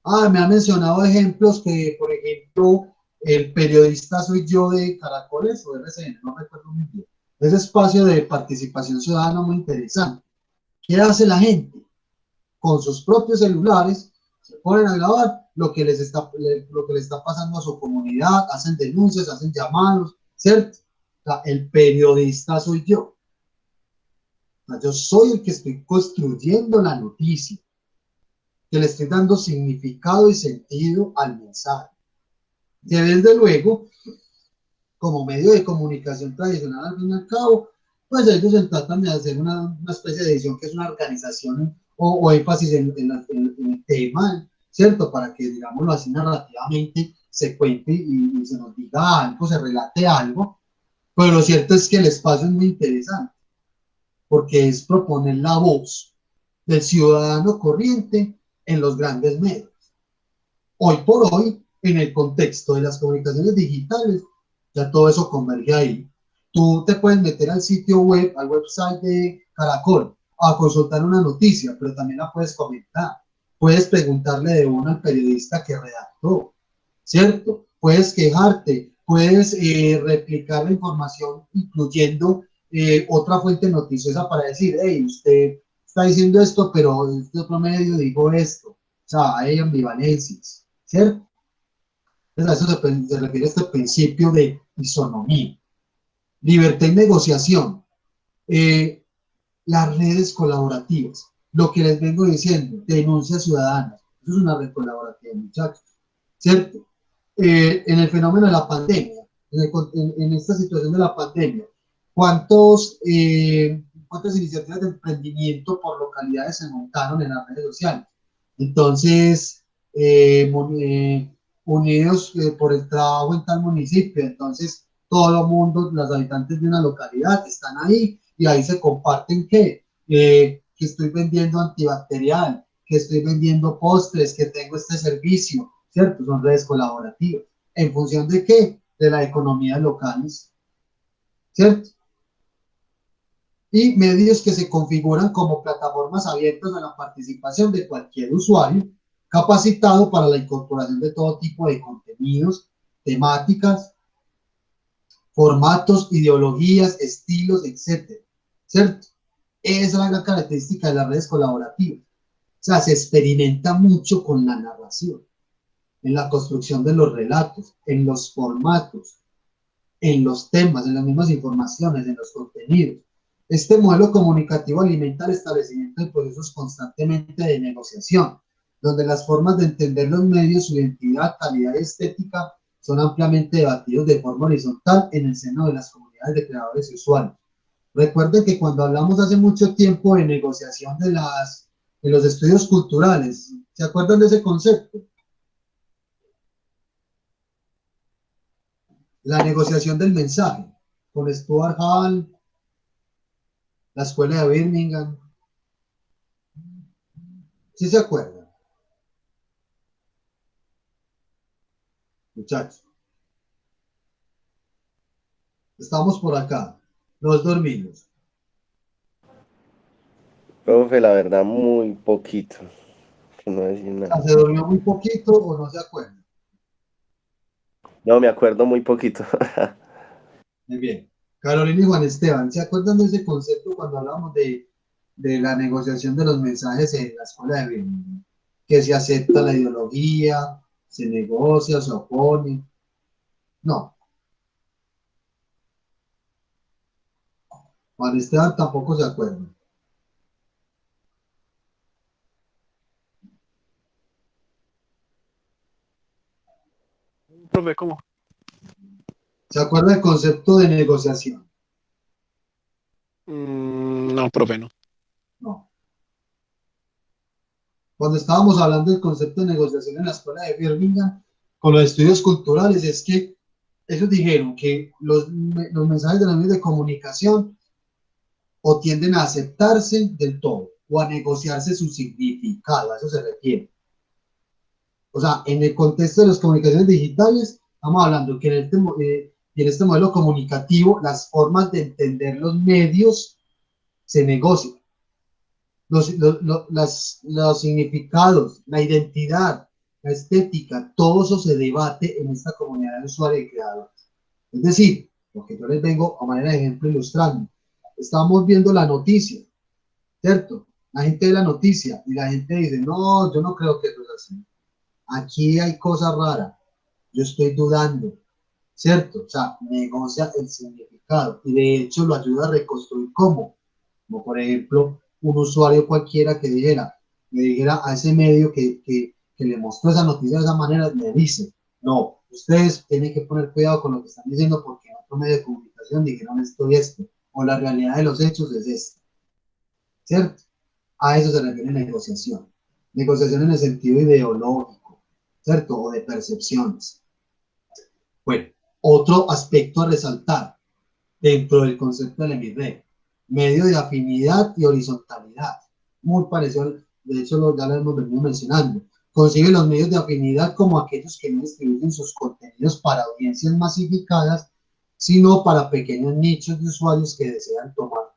Me han mencionado ejemplos que, por ejemplo, el periodista Soy Yo de Caracoles o RCN, no recuerdo muy bien. Ese espacio de participación ciudadana muy interesante. ¿Qué hace la gente? Con sus propios celulares se ponen a grabar lo que les está pasando a su comunidad, hacen denuncias, hacen llamados, ¿cierto? O sea, el periodista soy yo. O sea, yo soy el que estoy construyendo la noticia, que le estoy dando significado y sentido al mensaje. Y desde luego, como medio de comunicación tradicional, al fin y al cabo, pues ellos se tratan de hacer una especie de edición que es una organización o énfasis en el tema, ¿cierto? Para que, digámoslo así, narrativamente se cuente y se nos diga algo, se relate algo. Pero lo cierto es que el espacio es muy interesante, porque es proponer la voz del ciudadano corriente en los grandes medios. Hoy por hoy, en el contexto de las comunicaciones digitales, ya todo eso converge ahí. Tú te puedes meter al sitio web, al website de Caracol, a consultar una noticia, pero también la puedes comentar. Puedes preguntarle de uno al periodista que redactó, ¿cierto? Puedes quejarte, puedes replicar la información incluyendo otra fuente noticiosa para decir, hey, usted está diciendo esto, pero este otro medio dijo esto. O sea, hay ambivalencias, ¿cierto? Entonces a eso se refiere este principio de isonomía. Libertad y negociación. Las redes colaborativas. Lo que les vengo diciendo, denuncias ciudadanas. Eso es una red colaborativa, muchachos, ¿cierto? En el fenómeno de la pandemia, en esta situación de la pandemia, ¿cuántas iniciativas de emprendimiento por localidades se montaron en las redes sociales? Entonces, unidos por el trabajo en tal municipio, entonces todo el mundo, los habitantes de una localidad están ahí y ahí se comparten que estoy vendiendo antibacterial, que estoy vendiendo postres, que tengo este servicio, ¿cierto? Son redes colaborativas. ¿En función de qué? De las economías locales, ¿cierto? Y medios que se configuran como plataformas abiertas a la participación de cualquier usuario capacitado para la incorporación de todo tipo de contenidos, temáticas, formatos, ideologías, estilos, etcétera, ¿cierto? Esa es la gran característica de las redes colaborativas. O sea, se experimenta mucho con la narración, en la construcción de los relatos, en los formatos, en los temas, en las mismas informaciones, en los contenidos. Este modelo comunicativo alimenta el establecimiento de procesos constantemente de negociación, donde las formas de entender los medios, su identidad, calidad y estética son ampliamente debatidos de forma horizontal en el seno de las comunidades comunidades de creadores y usuarios. Recuerden que cuando hablamos hace mucho tiempo de negociación de los estudios culturales, ¿se acuerdan de ese concepto? La negociación del mensaje, con Stuart Hall, la escuela de Birmingham. ¿Sí se acuerdan? Muchachos. Estamos por acá. Nos dormimos. Profe, la verdad, muy poquito. Que no decir nada. ¿Se durmió muy poquito o no se acuerda? No, me acuerdo muy poquito. Muy bien. Carolina y Juan Esteban, ¿se acuerdan de ese concepto cuando hablábamos de la negociación de los mensajes en la escuela de Birmingham? Que se acepta la ideología, se negocia, se opone. No. Juan Esteban tampoco se acuerda. Profe, ¿cómo? ¿Se acuerda del concepto de negociación? No, profe, no. No. Cuando estábamos hablando del concepto de negociación en la escuela de Birmingham, con los estudios culturales, es que ellos dijeron que los mensajes de los medios de comunicación o tienden a aceptarse del todo o a negociarse su significado, a eso se refiere. O sea, en el contexto de las comunicaciones digitales, estamos hablando que en este modelo comunicativo las formas de entender los medios se negocian. Los significados, la identidad, la estética, todo eso se debate en esta comunidad de usuarios y creadores. Es decir, lo que yo les vengo a manera de ejemplo ilustrando, estamos viendo la noticia, ¿cierto? La gente ve la noticia y la gente dice, no, yo no creo que eso es así. Aquí hay cosas raras, yo estoy dudando, ¿cierto? O sea, negocia el significado y de hecho lo ayuda a reconstruir cómo. Como por ejemplo, un usuario cualquiera que le dijera a ese medio que le mostró esa noticia de esa manera, le dice, no, ustedes tienen que poner cuidado con lo que están diciendo porque en otro medio de comunicación dijeron esto y esto, o la realidad de los hechos es esta, ¿cierto? A eso se refiere negociación. Negociación en el sentido ideológico, ¿cierto? O de percepciones. Bueno, otro aspecto a resaltar dentro del concepto del MIRRE, medio de afinidad y horizontalidad. Muy parecido, de hecho ya lo hemos venido mencionando. Concibe los medios de afinidad como aquellos que no distribuyen sus contenidos para audiencias masificadas, sino para pequeños nichos de usuarios que desean tomar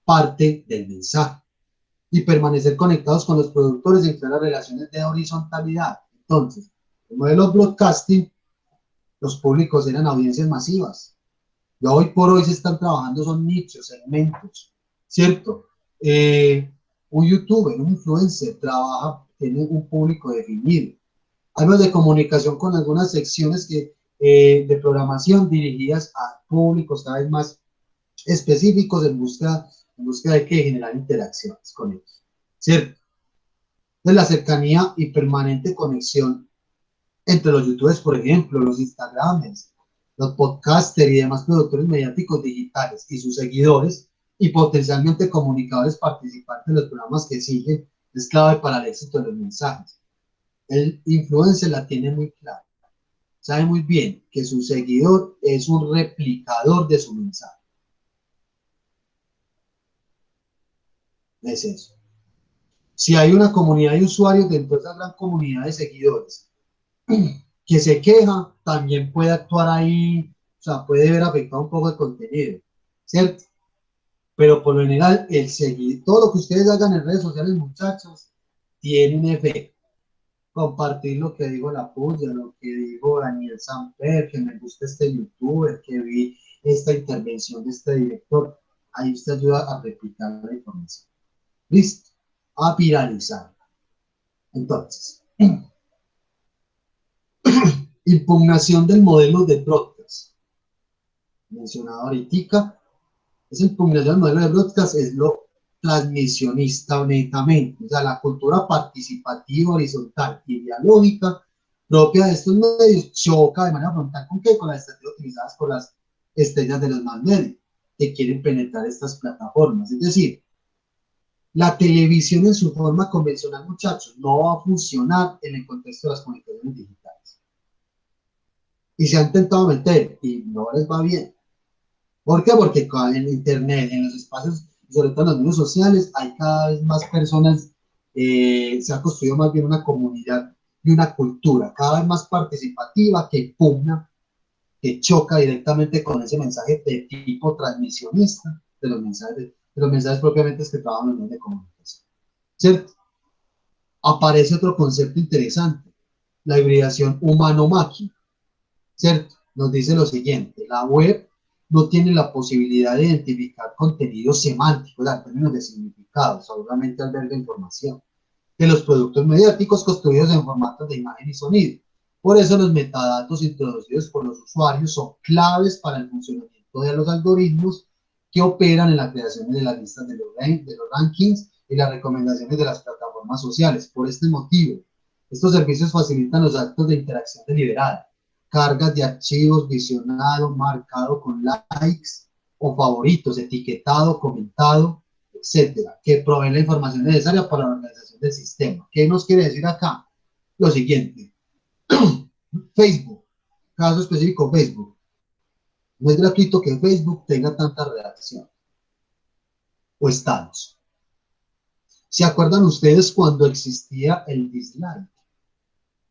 parte del mensaje y permanecer conectados con los productores en claras relaciones de horizontalidad. Entonces, el modelo broadcasting, los públicos eran audiencias masivas. Ya hoy por hoy se están trabajando, son nichos, segmentos, ¿cierto? Un youtuber, un influencer, tiene un público definido. Hablo de comunicación con algunas secciones de programación dirigidas a públicos cada vez más específicos en búsqueda de que generar interacciones con ellos, ¿cierto? De la cercanía y permanente conexión entre los youtubers, por ejemplo, los instagramers, los podcasters y demás productores mediáticos digitales y sus seguidores y potencialmente comunicadores participantes de los programas que siguen es clave para el éxito de los mensajes. El influencer la tiene muy clara, sabe muy bien que su seguidor es un replicador de su mensaje. Es eso. Si hay una comunidad de usuarios dentro de esa gran comunidad de seguidores que se queja, también puede actuar ahí, o sea, puede ver afectado un poco el contenido, ¿cierto? Pero por lo general, el seguir, todo lo que ustedes hagan en redes sociales, muchachos, tiene un efecto. Compartir lo que dijo la puya, lo que dijo Daniel Samper, que me gusta este youtuber, que vi esta intervención de este director, ahí usted ayuda a replicar la información. ¿Listo? A viralizar. Entonces, impugnación del modelo de broadcast. Mencionado ahorita, esa impugnación del modelo de broadcast es lo transmisionista netamente, o sea, la cultura participativa, horizontal y dialógica propia de estos medios choca de manera frontal con las estrategias utilizadas por las estrellas de los más medios que quieren penetrar estas plataformas. Es decir, la televisión en su forma convencional, muchachos, no va a funcionar en el contexto de las comunicaciones digitales. Y se han intentado meter y no les va bien. ¿Por qué? Porque en Internet, en los espacios, sobre todo en los medios sociales, hay cada vez más personas, se ha construido más bien una comunidad y una cultura cada vez más participativa que pugna, que choca directamente con ese mensaje de tipo transmisionista de los mensajes propiamente que trabajan en los medios de comunicación. ¿Cierto? Aparece otro concepto interesante, la hibridación humano-máquina. ¿Cierto? Nos dice lo siguiente, la web no tiene la posibilidad de identificar contenidos semánticos, en términos de significado, solamente alberga información, de los productos mediáticos construidos en formatos de imagen y sonido. Por eso los metadatos introducidos por los usuarios son claves para el funcionamiento de los algoritmos que operan en la creación de las listas de los rankings y las recomendaciones de las plataformas sociales. Por este motivo, estos servicios facilitan los actos de interacción deliberada, cargas de archivos, visionado, marcado con likes o favoritos, etiquetado, comentado, etcétera, que proveen la información necesaria para la organización del sistema. ¿Qué nos quiere decir acá? Lo siguiente, Facebook, caso específico Facebook. No es gratuito que Facebook tenga tanta redacción o estados. ¿Se acuerdan ustedes cuando existía el dislike?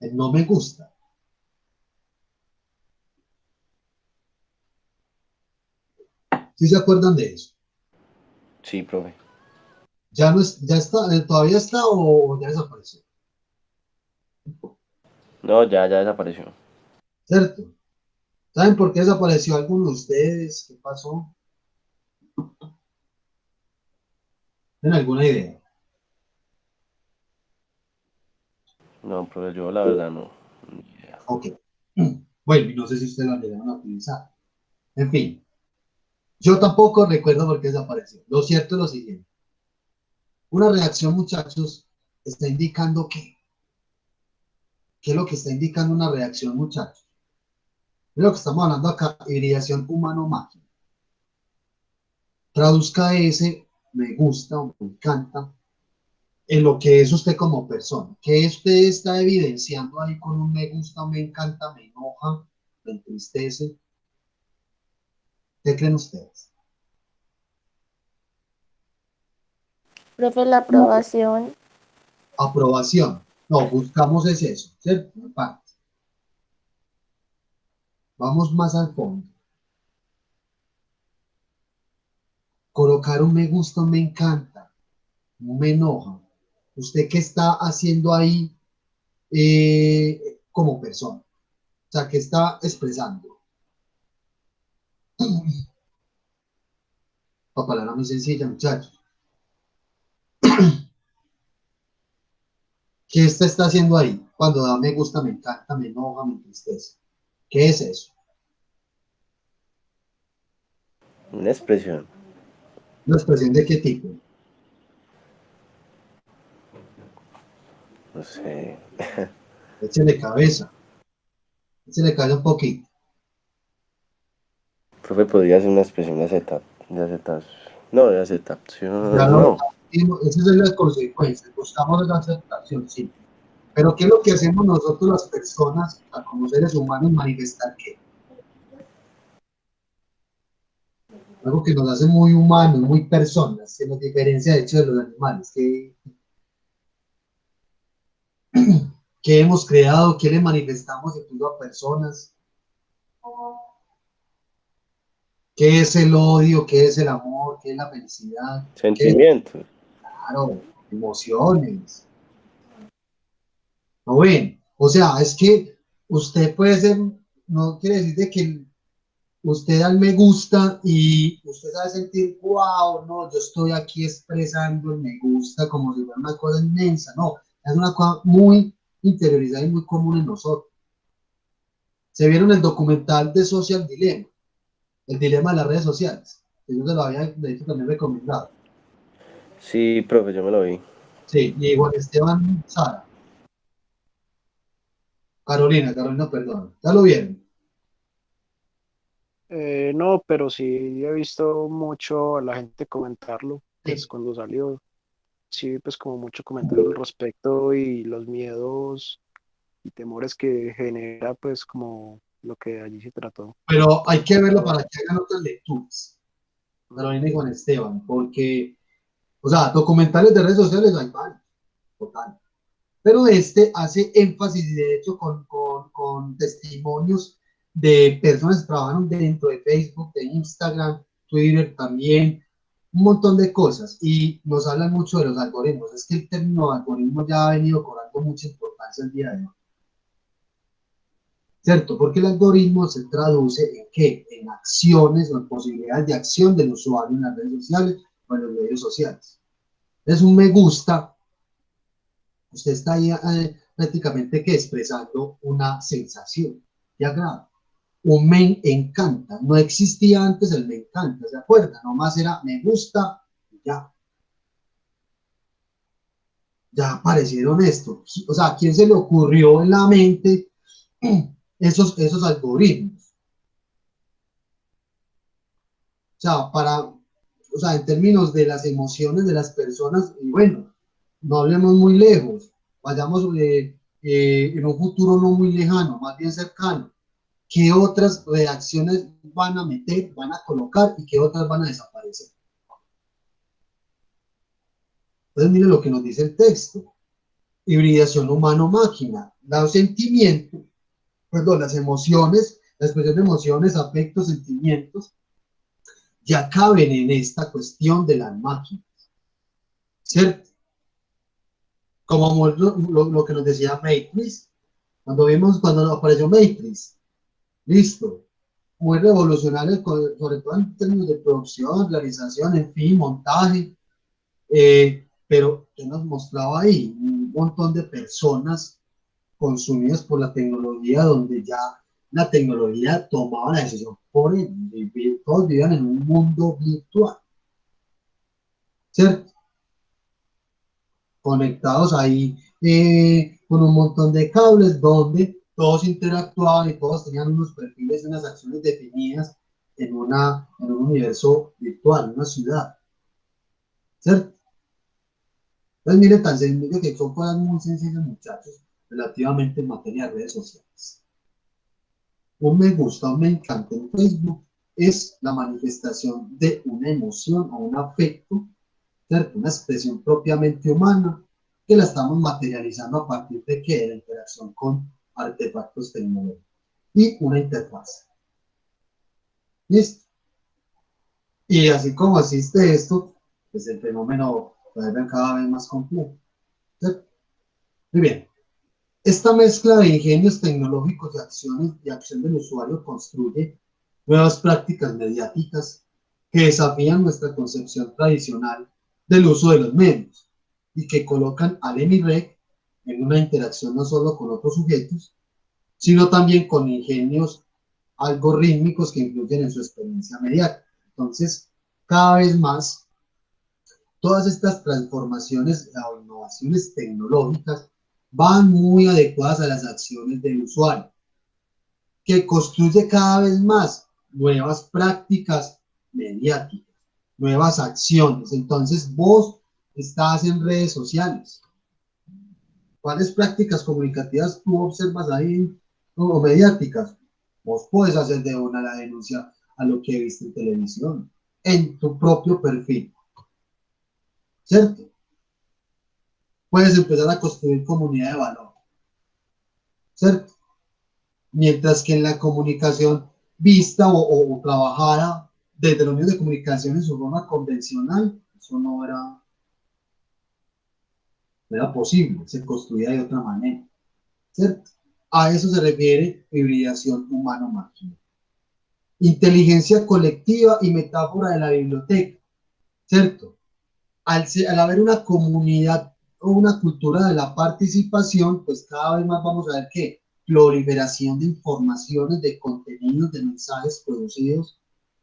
El no me gusta. ¿Sí se acuerdan de eso? Sí, profe. Ya no es, ya está, todavía está o ya desapareció. No, ya desapareció. ¿Cierto? ¿Saben por qué desapareció alguno de ustedes? ¿Qué pasó? ¿Tienen alguna idea? No, profe, yo la verdad no. Ni idea. Ok. Bueno, y no sé si ustedes lo llegaron a utilizar. En fin, yo tampoco recuerdo por qué desapareció. Lo cierto es lo siguiente. Una reacción, muchachos, está indicando qué. ¿Qué es lo que está indicando una reacción, muchachos? Es lo que estamos hablando acá, hibridación humano-máquina. Traduzca ese me gusta o me encanta en lo que es usted como persona. ¿Qué usted está evidenciando ahí con un me gusta, me encanta, me enoja, me entristece? ¿Qué creen ustedes? Profe, la aprobación. Aprobación. No, buscamos es eso, ¿cierto? Parte. Vamos más al fondo. Colocar un me gusta, un me encanta, un me enoja. ¿Usted qué está haciendo ahí como persona? O sea, ¿qué está expresando? Una palabra muy sencilla, muchachos. ¿Qué usted está haciendo ahí? Cuando da me gusta, me encanta, me enoja, me entristece. ¿Qué es eso? Una expresión. ¿Una expresión de qué tipo? No sé. Échele cabeza. Échele cabeza un poquito. Profe, podría ser una expresión de aceptación. No, de Ya aceptación. lo No. esas son las consecuencias. Buscamos la aceptación, sí. Pero ¿qué es lo que hacemos nosotros las personas, como seres humanos, manifestar qué? Algo que nos hace muy humanos, muy personas, que nos diferencia de hecho de los animales, que hemos creado, que le manifestamos incluso a personas, qué es el odio, qué es el amor, qué es la felicidad, qué es, Sentimientos. claro, emociones. ¿No ven? O sea, es que usted puede ser, no quiere decir de que usted da el me gusta y usted sabe sentir, wow, no, yo estoy aquí expresando el me gusta como si fuera una cosa inmensa. No, es una cosa muy interiorizada y muy común en nosotros. Se vieron el documental de Social Dilemma, el dilema de las redes sociales. Que yo se lo había, de hecho, también recomendado. Sí, profe, yo me lo vi. Sí, y Juan Esteban Sara. Carolina, perdón. ¿Ya lo vieron? No, pero sí he visto mucho a la gente comentarlo, pues Sí. cuando salió, sí, pues como mucho comentario al respecto y los miedos y temores que genera, pues como lo que allí se trató. Pero hay que verlo Pero, para que hagan otras lecturas. Pero mm, viene con Esteban, porque, o sea, documentales de redes sociales hay varios, total. Pero este hace énfasis, y de hecho, con testimonios de personas que trabajan dentro de Facebook, de Instagram, Twitter también, un montón de cosas. Y nos hablan mucho de los algoritmos. Es que el término algoritmo ya ha venido cobrando mucha importancia el día de hoy. ¿Cierto? Porque el algoritmo se traduce en qué? En acciones o en posibilidades de acción del usuario en las redes sociales o en los medios sociales. Es un me gusta, usted está ahí prácticamente que expresando una sensación de agrado. Un me encanta, no existía antes el me encanta, ¿se acuerdan? Nomás era me gusta y ya, ya aparecieron esto. O sea, ¿a quién se le ocurrió en la mente esos algoritmos? O sea, o sea, en términos de las emociones de las personas, y bueno, no hablemos muy lejos, vayamos en un futuro no muy lejano, más bien cercano. ¿Qué otras reacciones van a meter, van a colocar y qué otras van a desaparecer? Entonces, mire lo que nos dice el texto. Hibridación humano-máquina. Los sentimientos, perdón, las emociones, la expresión de emociones, afectos, sentimientos, ya caben en esta cuestión de las máquinas, ¿cierto? Como lo que nos decía Matrix, cuando apareció Matrix, listo, muy revolucionario, sobre todo en términos de producción, realización, en fin, montaje, pero que nos mostraba ahí un montón de personas consumidas por la tecnología, donde ya la tecnología tomaba la decisión por ellos, y todos vivían en un mundo virtual, ¿cierto? Conectados ahí con un montón de cables donde todos interactuaban y todos tenían unos perfiles y unas acciones definidas en un universo virtual, en una ciudad, ¿cierto? Entonces, mire, tan sencillo que son cosas muy sencillas, muchachos, relativamente en materia de redes sociales. Un me gusta, un me encanta en Facebook es la manifestación de una emoción o un afecto, ¿cierto? Una expresión propiamente humana que la estamos materializando a partir de que de la interacción con artefactos tecnológicos y una interfaz. ¿Listo? Y así como existe esto, pues el fenómeno puede ver cada vez más complejo. ¿Cierto? Muy bien. Esta mezcla de ingenios tecnológicos y acciones y acción del usuario construye nuevas prácticas mediáticas que desafían nuestra concepción tradicional del uso de los medios y que colocan al EMIREC en una interacción no solo con otros sujetos, sino también con ingenios algorítmicos que influyen en su experiencia mediática. Entonces, cada vez más, todas estas transformaciones o innovaciones tecnológicas van muy adecuadas a las acciones del usuario, que construye cada vez más nuevas prácticas mediáticas, nuevas acciones. Entonces, vos estás en redes sociales. ¿Cuáles prácticas comunicativas tú observas ahí o mediáticas? Vos puedes hacer de una la denuncia a lo que viste en televisión, en tu propio perfil, ¿cierto? Puedes empezar a construir comunidad de valor, ¿cierto? Mientras que en la comunicación vista o trabajada desde los medios de comunicación en su forma convencional, eso no era posible, se construía de otra manera, ¿cierto? A eso se refiere hibridación humano-máquina. Inteligencia colectiva y metáfora de la biblioteca, ¿cierto? Al haber una comunidad o una cultura de la participación, pues cada vez más vamos a ver que proliferación de informaciones, de contenidos, de mensajes producidos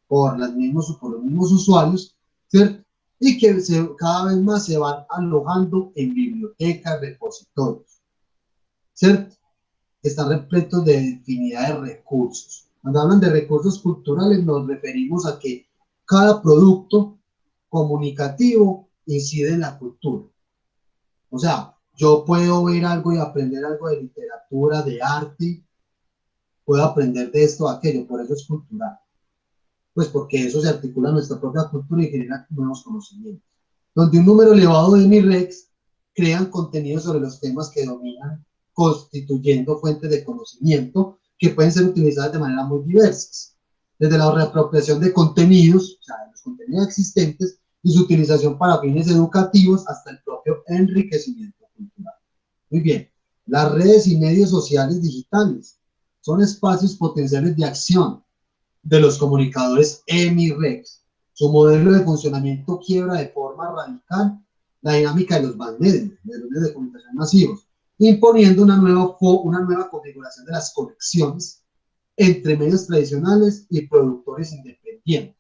por los mismos usuarios, ¿cierto? Y que cada vez más se van alojando en bibliotecas, repositorios, ¿cierto? Están repletos de infinidad de recursos. Cuando hablan de recursos culturales nos referimos a que cada producto comunicativo incide en la cultura. O sea, yo puedo ver algo y aprender algo de literatura, de arte, puedo aprender de esto, aquello, por eso es cultural. Pues porque eso se articula en nuestra propia cultura y genera nuevos conocimientos. Donde un número elevado de MIREX crean contenido sobre los temas que dominan, constituyendo fuentes de conocimiento que pueden ser utilizadas de manera muy diversas, desde la reapropiación de contenidos, o sea, de los contenidos existentes, y su utilización para fines educativos hasta el propio enriquecimiento cultural. Muy bien, las redes y medios sociales digitales son espacios potenciales de acción de los comunicadores EMI-REX. Su modelo de funcionamiento quiebra de forma radical la dinámica de los medios de comunicación masivos, imponiendo una nueva configuración de las conexiones entre medios tradicionales y productores independientes,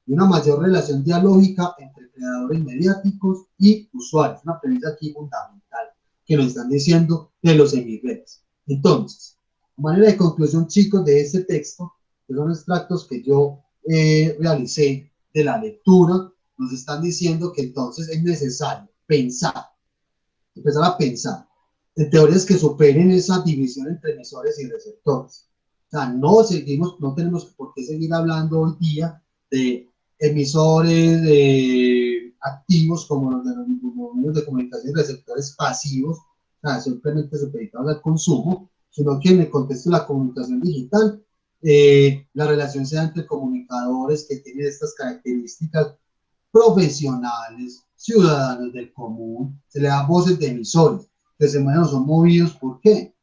y una mayor relación dialógica entre creadores mediáticos y usuarios. Una premisa aquí fundamental que nos están diciendo de los EMI-REX. Entonces, de manera de conclusión, chicos, de este texto, que son extractos que yo realicé de la lectura, nos están diciendo que entonces es necesario pensar, empezar a pensar en teorías que superen esa división entre emisores y receptores. O sea, no tenemos por qué seguir hablando hoy día de emisores activos como los de los medios de comunicación y receptores pasivos, o sea, simplemente supeditados al consumo, sino que en el contexto de la comunicación digital, la relación sea entre comunicadores que tienen estas características profesionales, ciudadanos del común, se le da voces de emisores, que se mueven, son movidos, ¿por qué?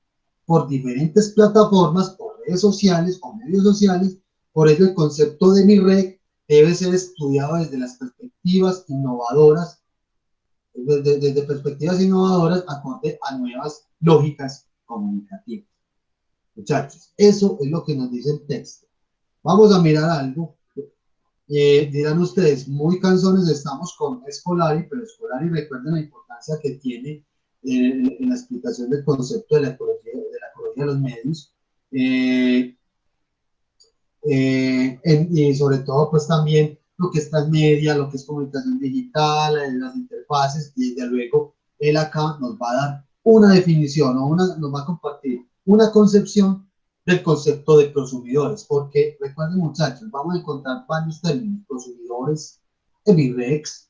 Por diferentes plataformas, por redes sociales o medios sociales. Por ello el concepto de MIREC debe ser estudiado desde las perspectivas innovadoras, desde perspectivas innovadoras acorde a nuevas lógicas comunicativas. Muchachos, eso es lo que nos dice el texto. Vamos a mirar algo. Dirán ustedes, muy cansones estamos con Scolari, pero Scolari, recuerden la importancia que tiene en la explicación del concepto de la ecología de los medios, y sobre todo pues también lo que es transmedia, lo que es comunicación digital, las interfaces, y desde luego él acá nos va a dar una definición o nos va a compartir una concepción del concepto de prosumidores, porque recuerden muchachos, vamos a encontrar varios términos: prosumidores, EMI-REX,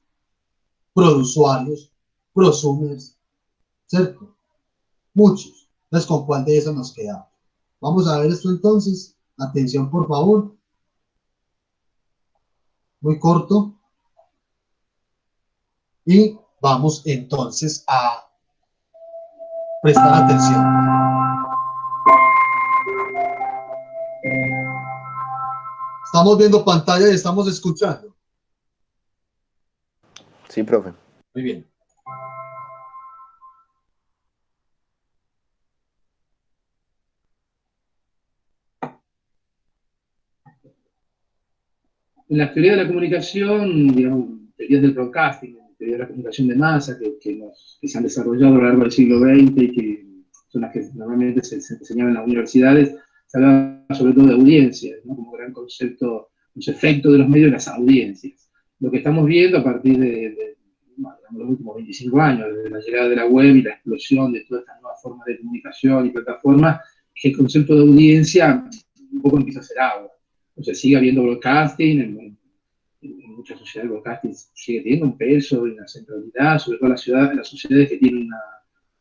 prousuarios, prosumers, ¿cierto? Muchos. Entonces, ¿con cuál de esos nos quedamos? Vamos a ver esto entonces. Atención, por favor. Muy corto. Y vamos entonces a prestar atención. Estamos viendo pantalla y estamos escuchando. Sí, profe. Muy bien. En la teoría de la comunicación, digamos, teorías del broadcasting, teoría de la comunicación de masa que se han desarrollado a lo largo del siglo XX y que son las que normalmente se enseñaban en las universidades, se hablaba sobre todo de audiencias, ¿no? Como gran concepto, los efectos de los medios en las audiencias. Lo que estamos viendo a partir de los últimos 25 años, desde la llegada de la web y la explosión de todas estas nuevas formas de comunicación y plataformas, que el concepto de audiencia un poco empieza a ser agua. O sea, sigue habiendo broadcasting, en muchas sociedades el broadcasting sigue teniendo un peso y una centralidad, sobre todo en las sociedades que tienen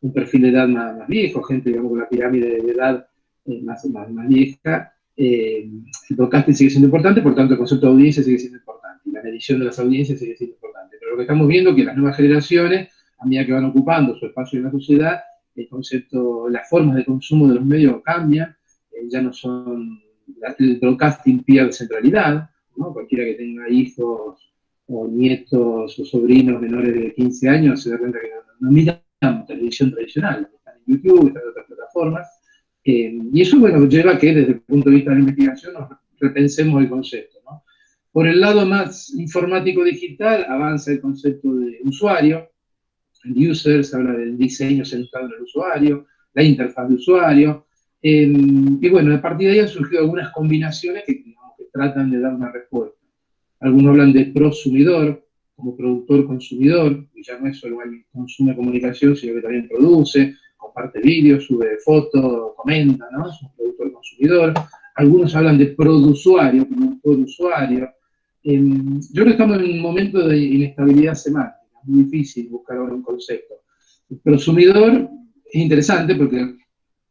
un perfil de edad más viejo, gente, digamos, con la pirámide de edad más vieja. El broadcasting sigue siendo importante, por tanto el concepto de audiencia sigue siendo importante, y la medición de las audiencias sigue siendo importante. Pero lo que estamos viendo es que las nuevas generaciones, a medida que van ocupando su espacio en la sociedad, el concepto, las formas de consumo de los medios cambian, ya no son... El broadcasting pierde centralidad, ¿no? Cualquiera que tenga hijos o nietos o sobrinos menores de 15 años se da cuenta que no miran televisión tradicional, están en YouTube, están en otras plataformas, y eso, bueno, lleva a que desde el punto de vista de la investigación nos repensemos el concepto, ¿no? Por el lado más informático digital avanza el concepto de usuario, el user, se habla del diseño centrado en el usuario, la interfaz de usuario. Y bueno, a partir de ahí han surgido algunas combinaciones que, digamos, que tratan de dar una respuesta. Algunos hablan de prosumidor, como productor-consumidor, y ya no es solo alguien que consume comunicación, sino que también produce, comparte vídeos, sube fotos, comenta, ¿no? Es un productor-consumidor. Algunos hablan de produsuario, productor-usuario. Yo creo que estamos en un momento de inestabilidad semántica, es muy difícil buscar ahora un concepto. El prosumidor es interesante porque,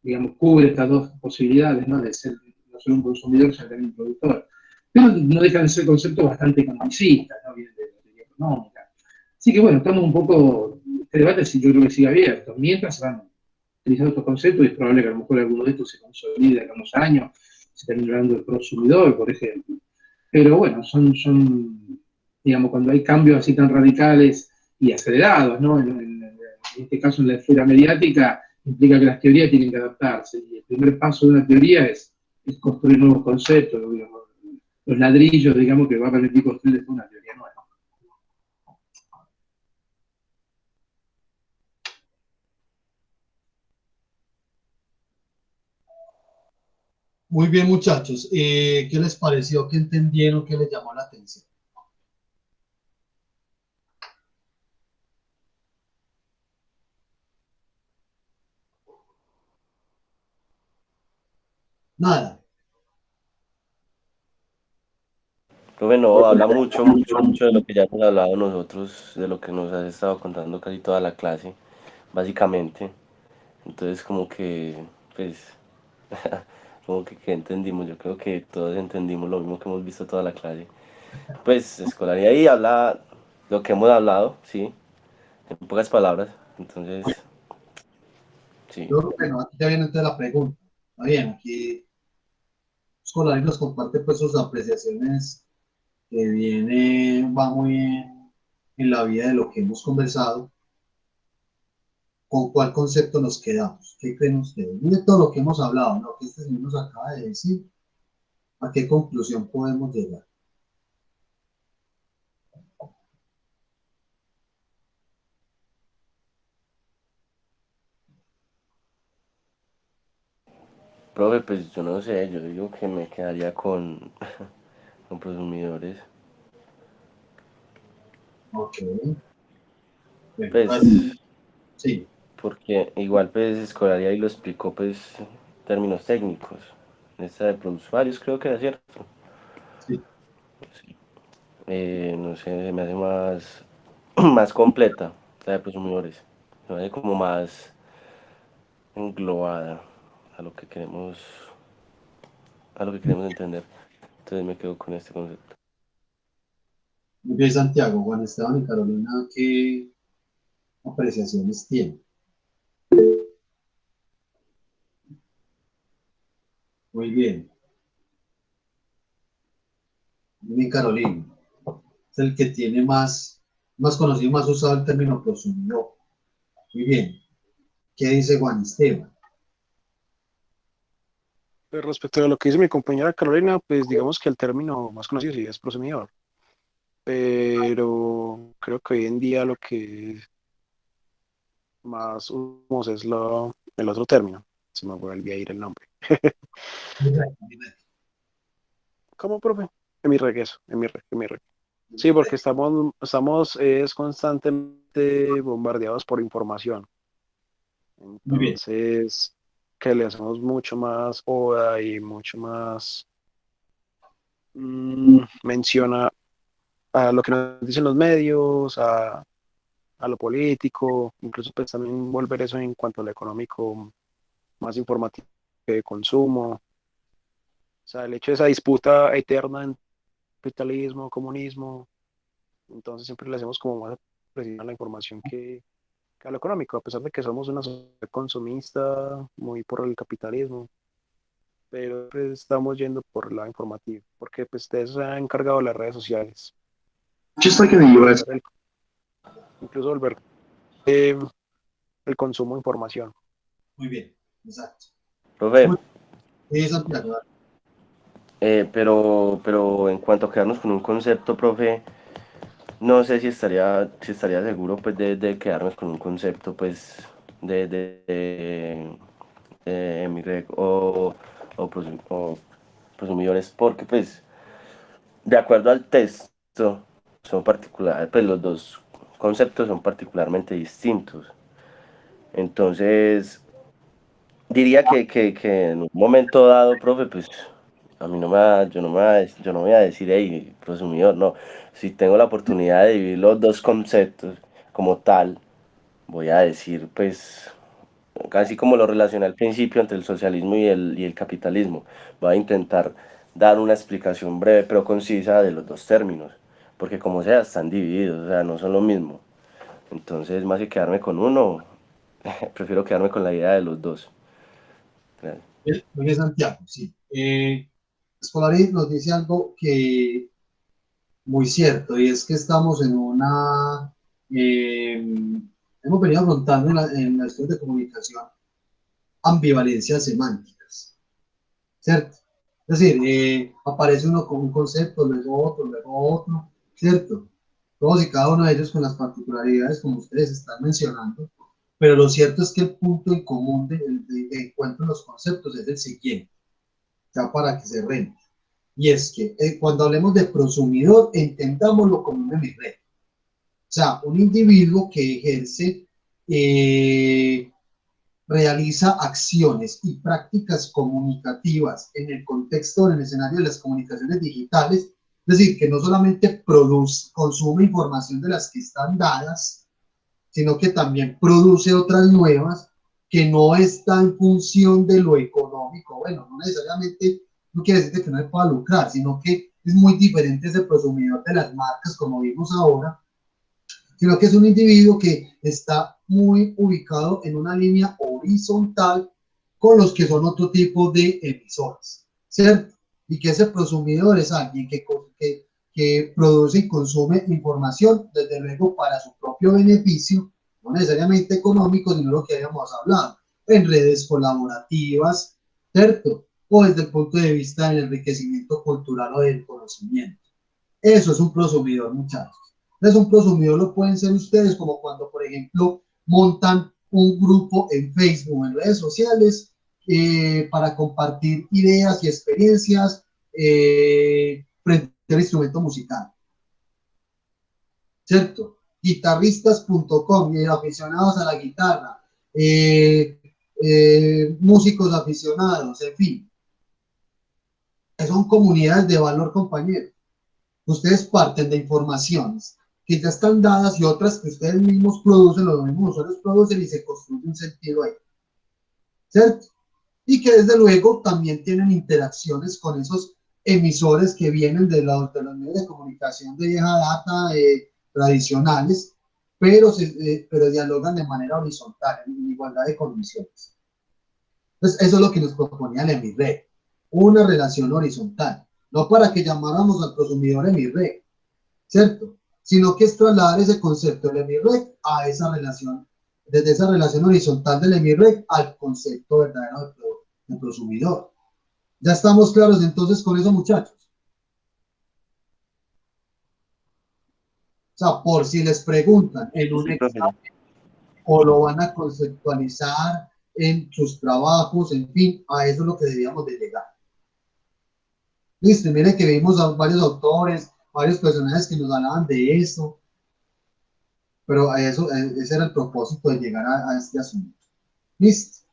digamos, cubre estas dos posibilidades, ¿no? De ser no solo un consumidor, sino también un productor. Pero no dejan de ser conceptos bastante economicistas, ¿no? Vienen de la teoría económica. Así que bueno, estamos un poco, este debate yo creo que sigue abierto. Mientras se van utilizando estos conceptos, y es probable que a lo mejor alguno de estos se consolide en unos años, se termine hablando del prosumidor, por ejemplo. Pero bueno, digamos, cuando hay cambios así tan radicales y acelerados, ¿no? En este caso, en la esfera mediática, implica que las teorías tienen que adaptarse. Y el primer paso de una teoría es construir nuevos conceptos, digamos, los ladrillos, digamos, que va a permitir construir después una teoría nueva. Muy bien, muchachos. ¿Qué les pareció? ¿Qué entendieron? ¿Qué les llamó la atención? Nada. Profe, no, habla mucho, mucho, mucho de lo que ya hemos hablado nosotros, de lo que nos has estado contando casi toda la clase, básicamente. Entonces, como que, pues, como que entendimos, yo creo que todos entendimos lo mismo que hemos visto toda la clase. Pues, escolaridad ahí habla lo que hemos hablado, sí, en pocas palabras. Entonces, sí. Yo creo que no, aquí ya viene entonces la pregunta. Está bien, aquí Escolari nos comparte pues sus apreciaciones que va muy en la vida de lo que hemos conversado. ¿Con cuál concepto nos quedamos? ¿Qué creen ustedes? De todo lo que hemos hablado, ¿no? Que este señor nos acaba de decir, ¿a qué conclusión podemos llegar? Profe, pues yo no sé, yo digo que me quedaría con, con prosumidores. Ok, bueno, Pues, pues, sí, porque igual pues escolaridad ahí lo explicó pues en términos técnicos. Esta de usuarios creo que era cierto. sí. No sé, se me hace más, más completa la de prosumidores. Se me hace como más englobada a lo que queremos entender. Entonces me quedo con este concepto. Muy bien, Santiago, Juan Esteban y Carolina, ¿qué apreciaciones tienen? Muy bien. Muy bien, Carolina. Es el que tiene más conocido, más usado el término prosumidor. Muy bien. ¿Qué dice Juan Esteban? Pues respecto a lo que dice mi compañera Carolina, pues digamos que el término más conocido sí es prosumidor, pero creo que hoy en día lo que más usamos es el otro término. Se me vuelve a ir el nombre. ¿Cómo, profe? En mi reg. Sí, porque estamos es constantemente bombardeados por información. Muy bien. Entonces, que le hacemos mucho más oda y mucho más menciona a lo que nos dicen los medios, a lo político, incluso pues también volver eso en cuanto a lo económico, más informativo que de consumo. O sea, el hecho de esa disputa eterna entre capitalismo, comunismo, entonces siempre le hacemos como más presión a la información que a lo económico, a pesar de que somos una sociedad consumista, muy por el capitalismo, pero pues, estamos yendo por el lado informativo, porque pues de eso se han encargado las redes sociales, Just like in the US. incluso volver eh, el consumo de información. Muy bien. Exacto. Profe, Muy bien, Santiago. pero en cuanto a quedarnos con un concepto, profe, no sé si estaría seguro pues de quedarnos con un concepto pues de EMIREC o prosumidores, porque pues de acuerdo al texto son particulares, pues los dos conceptos son particularmente distintos. Entonces, diría que en un momento dado, profe, pues a mí no me va, yo no me va, yo no voy a decir, hey, prosumidor, no. Si tengo la oportunidad de vivir los dos conceptos como tal, voy a decir, pues, casi como lo relacioné al principio entre el socialismo y el capitalismo. Voy a intentar dar una explicación breve pero concisa de los dos términos, porque como sea, están divididos, o sea, no son lo mismo. Entonces, más que quedarme con uno, prefiero quedarme con la idea de los dos. Muy bien, Santiago, sí. Escolari nos dice algo que muy cierto, y es que estamos en una, hemos venido afrontando en la estudio de comunicación ambivalencias semánticas, ¿cierto? Es decir, aparece uno con un concepto, luego otro, ¿cierto? Todos y cada uno de ellos con las particularidades como ustedes están mencionando, pero lo cierto es que el punto en común de encuentro en los conceptos es el siguiente, ya para que se rente. Y es que cuando hablemos de prosumidor, entendámoslo como un emirre. O sea, un individuo que ejerce, realiza acciones y prácticas comunicativas en el contexto, en el escenario de las comunicaciones digitales, es decir, que no solamente produce, consume información de las que están dadas, sino que también produce otras nuevas que no está en función de lo económico. Bueno, no necesariamente, no quiere decir que no se pueda lucrar, sino que es muy diferente ese prosumidor de las marcas, como vimos ahora, sino que es un individuo que está muy ubicado en una línea horizontal con los que son otro tipo de emisores, ¿cierto? Y que ese prosumidor es alguien que produce y consume información, desde luego para su propio beneficio, no necesariamente económico, sino lo que habíamos hablado, en redes colaborativas, ¿cierto? O desde el punto de vista del enriquecimiento cultural o del conocimiento. Eso es un prosumidor, muchachos. Entonces, un prosumidor lo pueden ser ustedes, como cuando, por ejemplo, montan un grupo en Facebook, en redes sociales, para compartir ideas y experiencias frente al instrumento musical, ¿cierto? Guitarristas.com, aficionados a la guitarra, músicos aficionados, en fin, son comunidades de valor, compañero. Ustedes parten de informaciones que ya están dadas y otras que ustedes mismos producen, los mismos usuarios producen y se construye un sentido ahí, ¿cierto? Y que desde luego también tienen interacciones con esos emisores que vienen de los medios de comunicación de vieja data tradicionales, pero dialogan de manera horizontal, en igualdad de condiciones. Entonces, eso es lo que nos proponía el emirre, una relación horizontal, no para que llamáramos al consumidor emirre, ¿cierto? Sino que es trasladar ese concepto del emirre a esa relación, desde esa relación horizontal del emirre al concepto verdadero del consumidor. ¿Ya estamos claros entonces con eso, muchachos? O sea, por si les preguntan en un Sí, profe. examen o lo van a conceptualizar en sus trabajos, en fin, a eso es lo que debíamos de llegar. Listo, y miren que vimos a varios autores, varios personajes que nos hablaban de eso, pero a eso, ese era el propósito de llegar a este asunto. Listo,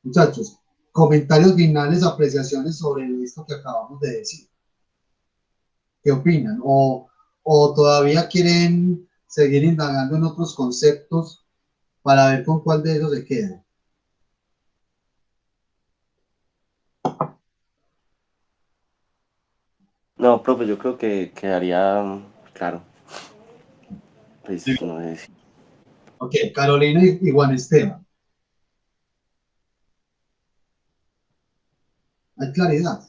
muchachos, comentarios finales, apreciaciones sobre esto que acabamos de decir. ¿Qué opinan? O todavía quieren seguir indagando en otros conceptos para ver con cuál de ellos se quedan? No, profe, yo creo que quedaría claro. Sí. Pues no sé si. Ok, Carolina y Juan Esteban. ¿Hay claridad?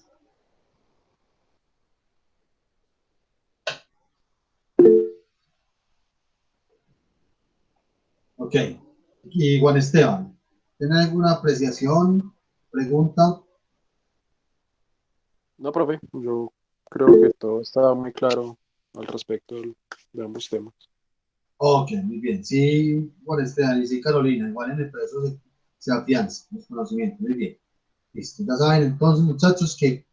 Ok. Y Juan Esteban, ¿tiene alguna apreciación, pregunta? No, profe, yo creo que todo está muy claro al respecto de ambos temas. Ok, muy bien. Sí, Juan Esteban y sí, Carolina, igual en el proceso se afianza los conocimientos. Muy bien. Listo. Ya saben entonces, muchachos, que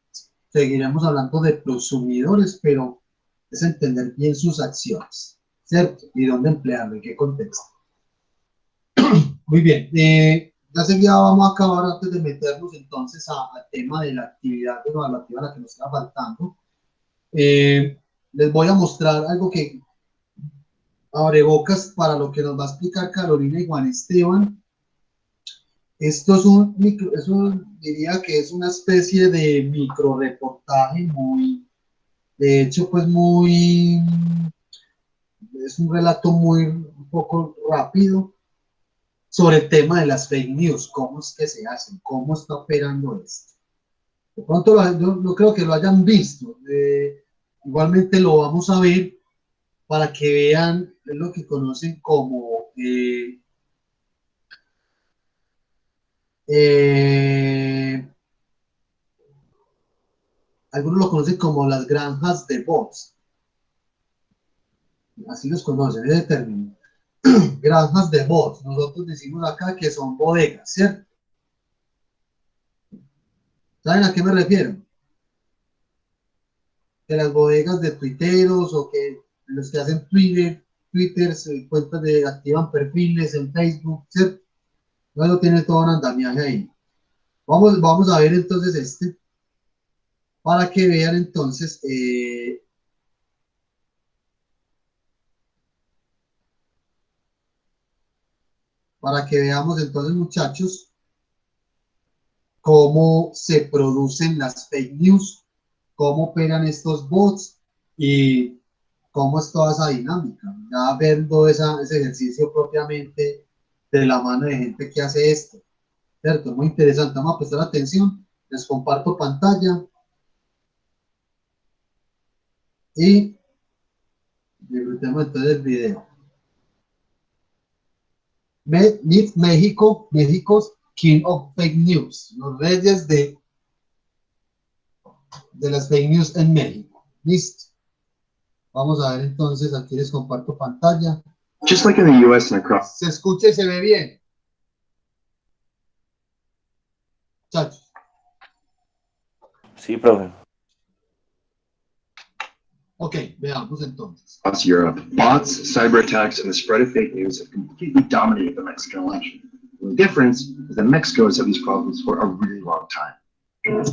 seguiremos hablando de prosumidores, pero es entender bien sus acciones, ¿cierto? Y dónde emplearlo, en qué contexto. Muy bien. Ya seguida vamos a acabar antes de meternos entonces al tema de la actividad evaluativa a la que nos está faltando. Les voy a mostrar algo que abre bocas para lo que nos va a explicar Carolina y Juan Esteban. Esto diría que es una especie de micro reportaje muy, de hecho, pues es un relato un poco rápido sobre el tema de las fake news, cómo es que se hacen, cómo está operando esto. De pronto no creo que lo hayan visto, igualmente lo vamos a ver para que vean lo que conocen como algunos lo conocen como las granjas de bots, así los conocen, ese término. Granjas de bots, nosotros decimos acá que son bodegas, ¿cierto? ¿Saben a qué me refiero? Que las bodegas de tuiteros o que los que hacen Twitter, cuentas activan perfiles en Facebook, ¿cierto? Luego tiene todo un andamiaje ahí. Vamos a ver entonces para que vean entonces para que veamos entonces, muchachos, cómo se producen las fake news, cómo operan estos bots y cómo es toda esa dinámica. Ya viendo ese ejercicio propiamente de la mano de gente que hace esto, ¿cierto? Muy interesante, vamos a prestar atención, les comparto pantalla y disfrutemos entonces el video. México, México's King of Fake News, los reyes de las fake news en México. Listo. Vamos a ver entonces, aquí les comparto pantalla. Just like in the US and across. Se escucha y se ve bien. Chachos. Sí, profe. Ok, veamos entonces. Across Europe, bots, cyber attacks, and the spread of fake news have completely dominated the Mexican election. The difference is that Mexico has had these problems for a really long time.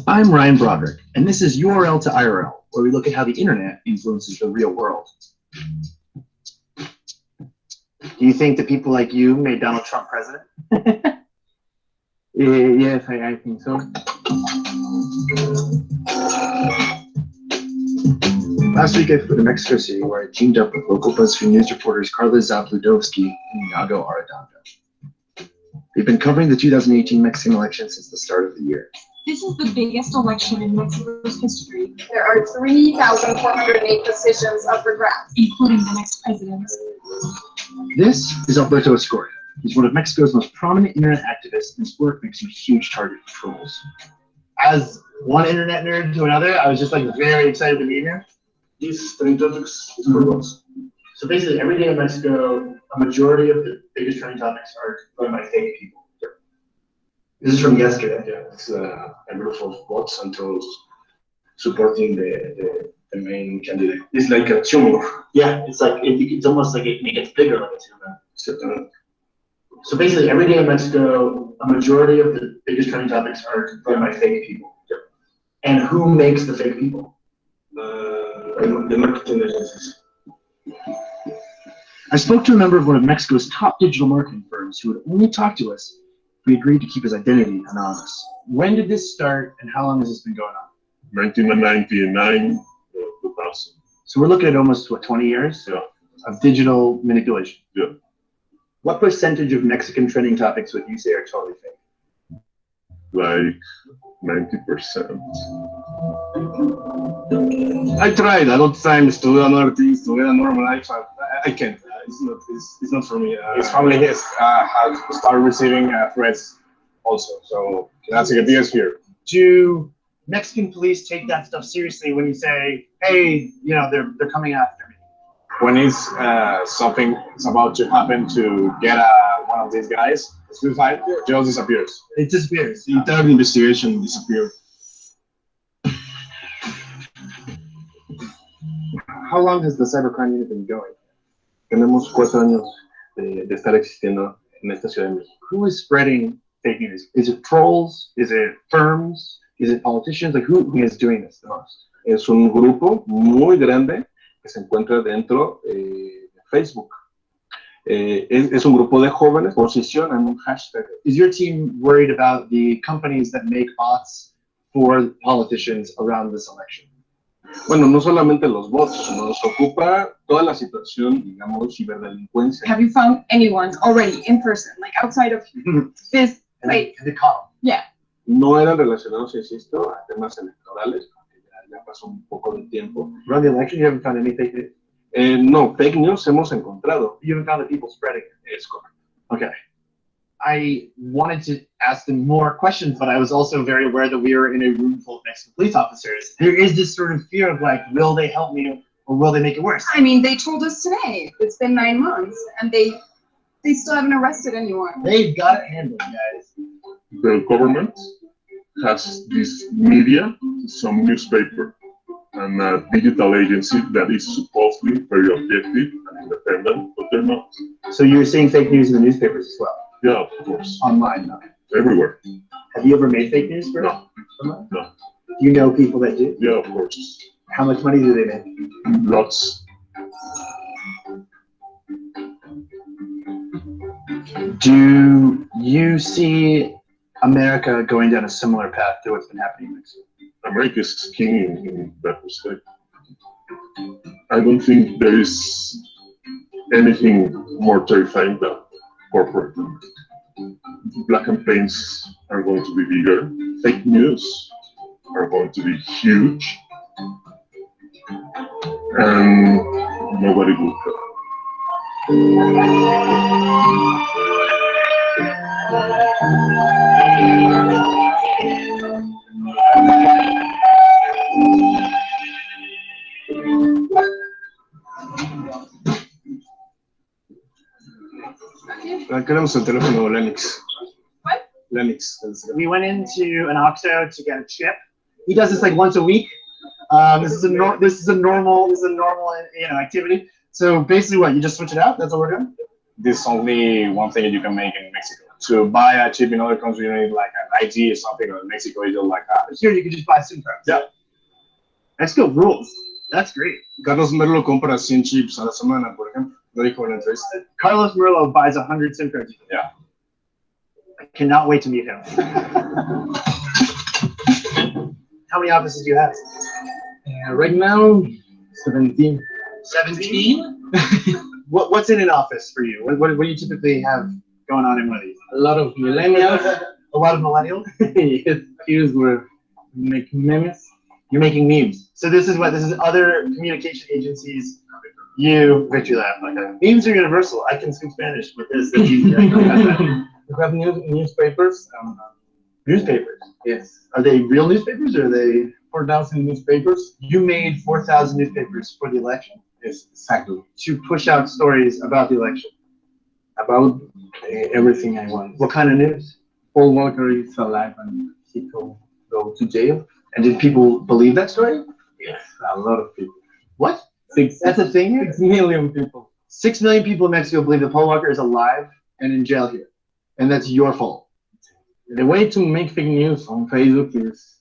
I'm Ryan Broderick, and this is URL to IRL, where we look at how the internet influences the real world. Do you think that people like you made Donald Trump president? Yes, I think so. Last week I flew to Mexico City, where I teamed up with local BuzzFeed News reporters Carla Zabludovsky and Iago Arredondo. They've been covering the 2018 Mexican election since the start of the year. This is the biggest election in Mexico's history, There are 3,408 positions up for grabs. including the next president. This is Alberto Escoria. He's one of Mexico's most prominent internet activists, and his work makes him a huge target for trolls. As one internet nerd to another, I was just like very excited to meet him. These trending topics is for bots. So basically, every day in Mexico, a majority of the biggest trending topics are run by fake people. This is from yesterday. Yeah, it's a group of bots and trolls supporting the main candidate. It's like a tumor. Yeah, it's like it's almost like it gets bigger like a tumor. So basically, every day in Mexico, a majority of the biggest trending topics are run by fake people. Yep. And who makes the fake people? The marketing agencies. I spoke to a member of one of Mexico's top digital marketing firms who would only talk to us if we agreed to keep his identity anonymous. When did this start, and how long has this been going on? 1999 or 2000. So we're looking at almost, 20 years of digital manipulation? Yeah. What percentage of Mexican trending topics would you say are totally fake? Like 90%. I tried a lot of times to do another things, to get a normal life. I can't. It's not for me. His family has started receiving threats also. So that's the biggest fear. Do Mexican police take that stuff seriously when you say, hey, they're coming after me? When it's something is about to happen to get one of these guys, suicide, just disappears. It disappears. The entire investigation disappeared. How long has the cybercrime unit been going? Tenemos 4 años de estar existiendo en esta Ciudad de México. Who is spreading fake news? Is it trolls? Is it firms? Is it politicians? Like who is doing this the most? Es un grupo muy grande que se encuentra dentro de Facebook. Es un grupo de jóvenes, posicionan un hashtag. Is your team worried about the companies that make bots for politicians around this election? Bueno, no solamente los bots, nos ocupa toda la situación, digamos, ciberdelincuencia. Have you found anyone already in person, like outside of this? Like, The column. yeah. No eran relacionados, insisto, a temas electorales, porque ya pasó un poco de tiempo. Around the election, you haven't found any fake news? No, fake news hemos encontrado. You haven't found the people spreading it? Es correcto. Okay. I wanted to ask them more questions, but I was also very aware that we were in a room full of Mexican police officers. There is this sort of fear of like, will they help me or will they make it worse? I mean, they told us today. It's been 9 months, and they still haven't arrested anyone. They've got it handled, guys. The government has this media, some newspaper, and a digital agency that is supposedly very objective and independent, but they're not. So you're seeing fake news in the newspapers as well? Yeah, of course. Online, though. Everywhere. Have you ever made fake news for No. someone? No. Do you know people that do? Yeah, of course. How much money do they make? Lots. Do you see America going down a similar path to what's been happening in Mexico? America is king in that respect. I don't think there is anything more terrifying than corporate. Black campaigns are going to be bigger. Fake news are going to be huge. And nobody will care. Queremos el teléfono Lennox. What? Lennox. We went into an OXXO to get a chip. He does this like once a week. This is a normal activity. So basically, what you just switch it out? That's all we're doing. This is only one thing that you can make in Mexico. To buy a chip in other countries, you need like an ID or something, or in Mexico, you just like that. Here, you can just buy SIM cards. Yeah. Mexico rules. That's great. Carlos Merlo compra 100 chips a la semana, por ejemplo. Lo dijo en la entrevista. Carlos Murillo buys 100 SIM cards. Yeah. I cannot wait to meet him. How many offices do you have? Right now, 17. 17? What's in an office for you? What do you typically have going on in one of these? A lot of millennials. A lot of millennials? Yes, here's where we make memes. You're making memes. So this is other communication agencies. You, Victory Lab. Okay. Memes are universal. I can speak Spanish with this. That's easy. We have newspapers. Newspapers? Yes. Are they real newspapers or are they? 4,000 newspapers. You made 4,000 newspapers for the election? Yes, exactly. To push out stories about the election? About everything I want. What kind of news? Paul Walker is alive and he will go to jail. And did people believe that story? Yes, a lot of people. What? That's a thing here? 6 million people. 6 million people in Mexico believe that Paul Walker is alive and in jail here. And that's your fault. The way to make fake news on Facebook is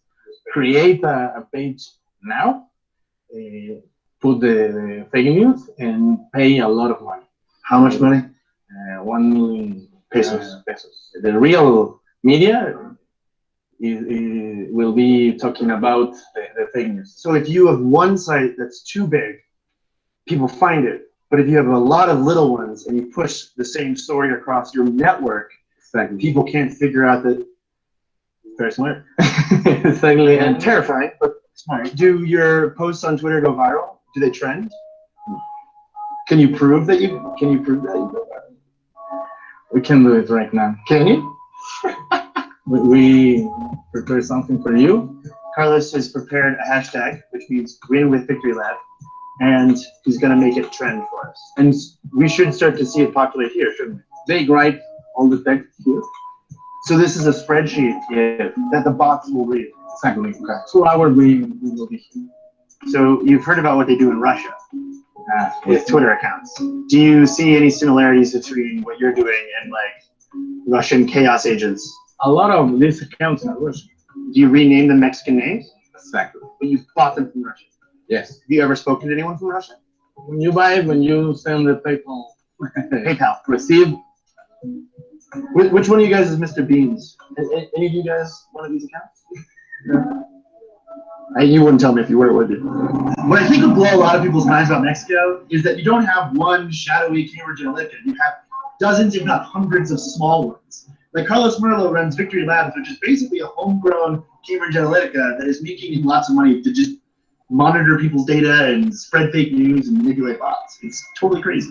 create a page now, put the fake news, and pay a lot of money. How much money? 1 million pesos. The real media will be talking about the fake news. So if you have one site that's too big, people find it. But if you have a lot of little ones and you push the same story across your network, Exactly. people can't figure out that. Very smart. Exactly. And terrifying, but smart. Do your posts on Twitter go viral? Do they trend? Can you prove that you go viral? We can do it right now. Can you? We prepare something for you. Carlos has prepared a hashtag, which means Win with Victory Lab, and he's going to make it trend for us. And we should start to see it populate here, shouldn't we? They write all the text here. So this is a spreadsheet that the bots will read. Exactly. Okay. 2 hours we will be here. So you've heard about what they do in Russia with Yes. Twitter accounts. Do you see any similarities between what you're doing and like Russian chaos agents? A lot of these accounts are Russian. Do you rename the Mexican names? Exactly. But you bought them from Russia. Yes. Have you ever spoken to anyone from Russia? When you buy it, when you send the PayPal, PayPal. receive. Which one of you guys is Mr. Beans? Any of you guys one of these accounts? No. You wouldn't tell me if you were, would you? What I think would blow a lot of people's minds about Mexico is that you don't have one shadowy Cambridge Analytica. You have dozens, if not hundreds, of small ones. Like Carlos Merlo runs Victory Labs, which is basically a homegrown Cambridge Analytica that is making him lots of money to just monitor people's data and spread fake news and manipulate bots. It's totally crazy.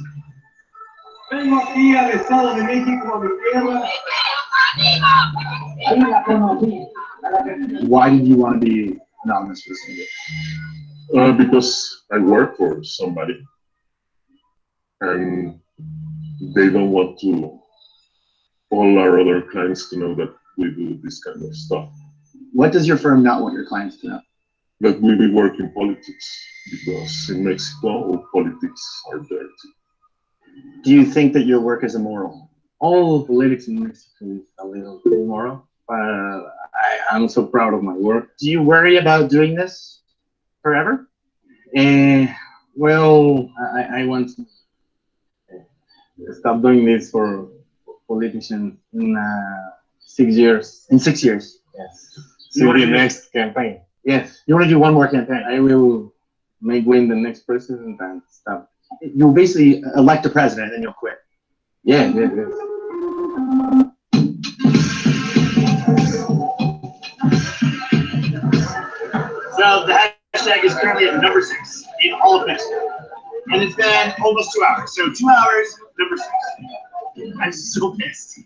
Why did you want to be anonymous for this video? Because I work for somebody and they don't want to all our other clients to know that we do this kind of stuff. What does your firm not want your clients to know? That we work in politics, because in Mexico politics are dirty. Do you think that your work is immoral? All politics in Mexico is a little immoral, but I'm so proud of my work. Do you worry about doing this forever? Well, I want to stop doing this for politicians in 6 years. In 6 years? Yes. You want the to next campaign. Yes. You want to do one more campaign? I will make win the next president and stop. You'll basically elect a president and then you'll quit. Yeah. So the hashtag is currently at number 6 in all of Mexico. And it's been almost 2 hours. So 2 hours, number 6. I'm so pissed.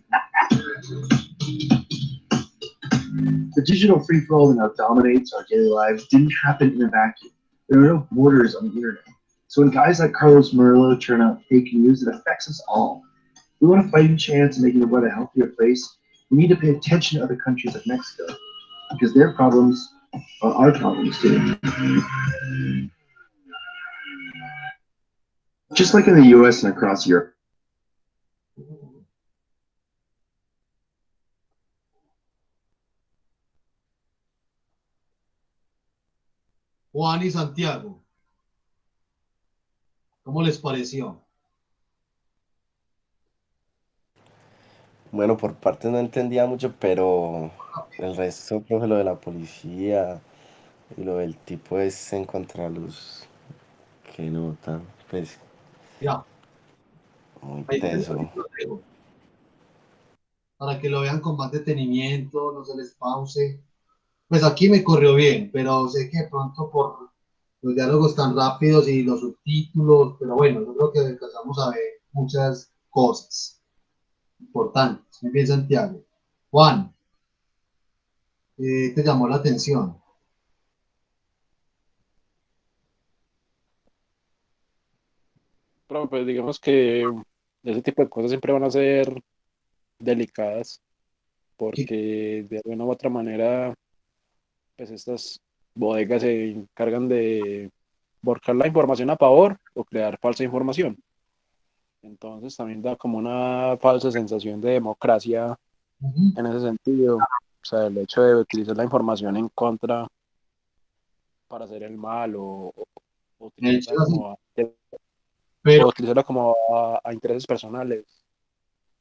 The digital free-for-all that now dominates our daily lives didn't happen in a vacuum. There are no borders on the internet. So when guys like Carlos Merlo turn out fake news, it affects us all. We want to fight a chance of making the world a healthier place. We need to pay attention to other countries like Mexico, because their problems are our problems too. Just like in the US and across Europe. Juan y Santiago, ¿cómo les pareció? Bueno, por parte no entendía mucho, pero el resto, profe, lo de la policía y lo del tipo es encontrar los que notan, pues Ya, muy ahí teso. para que lo vean con más detenimiento, no se les pause. Pues aquí me corrió bien, pero sé que de pronto por los diálogos tan rápidos y los subtítulos, pero bueno, yo creo que alcanzamos a ver muchas cosas importantes. Muy bien, Santiago. Juan, ¿qué te llamó la atención? Pero pues digamos que ese tipo de cosas siempre van a ser delicadas, porque de alguna u otra manera, pues estas bodegas se encargan de volcar la información a favor o crear falsa información. Entonces también da como una falsa sensación de democracia en ese sentido. O sea, el hecho de utilizar la información en contra para hacer el mal o utilizarla como a intereses personales.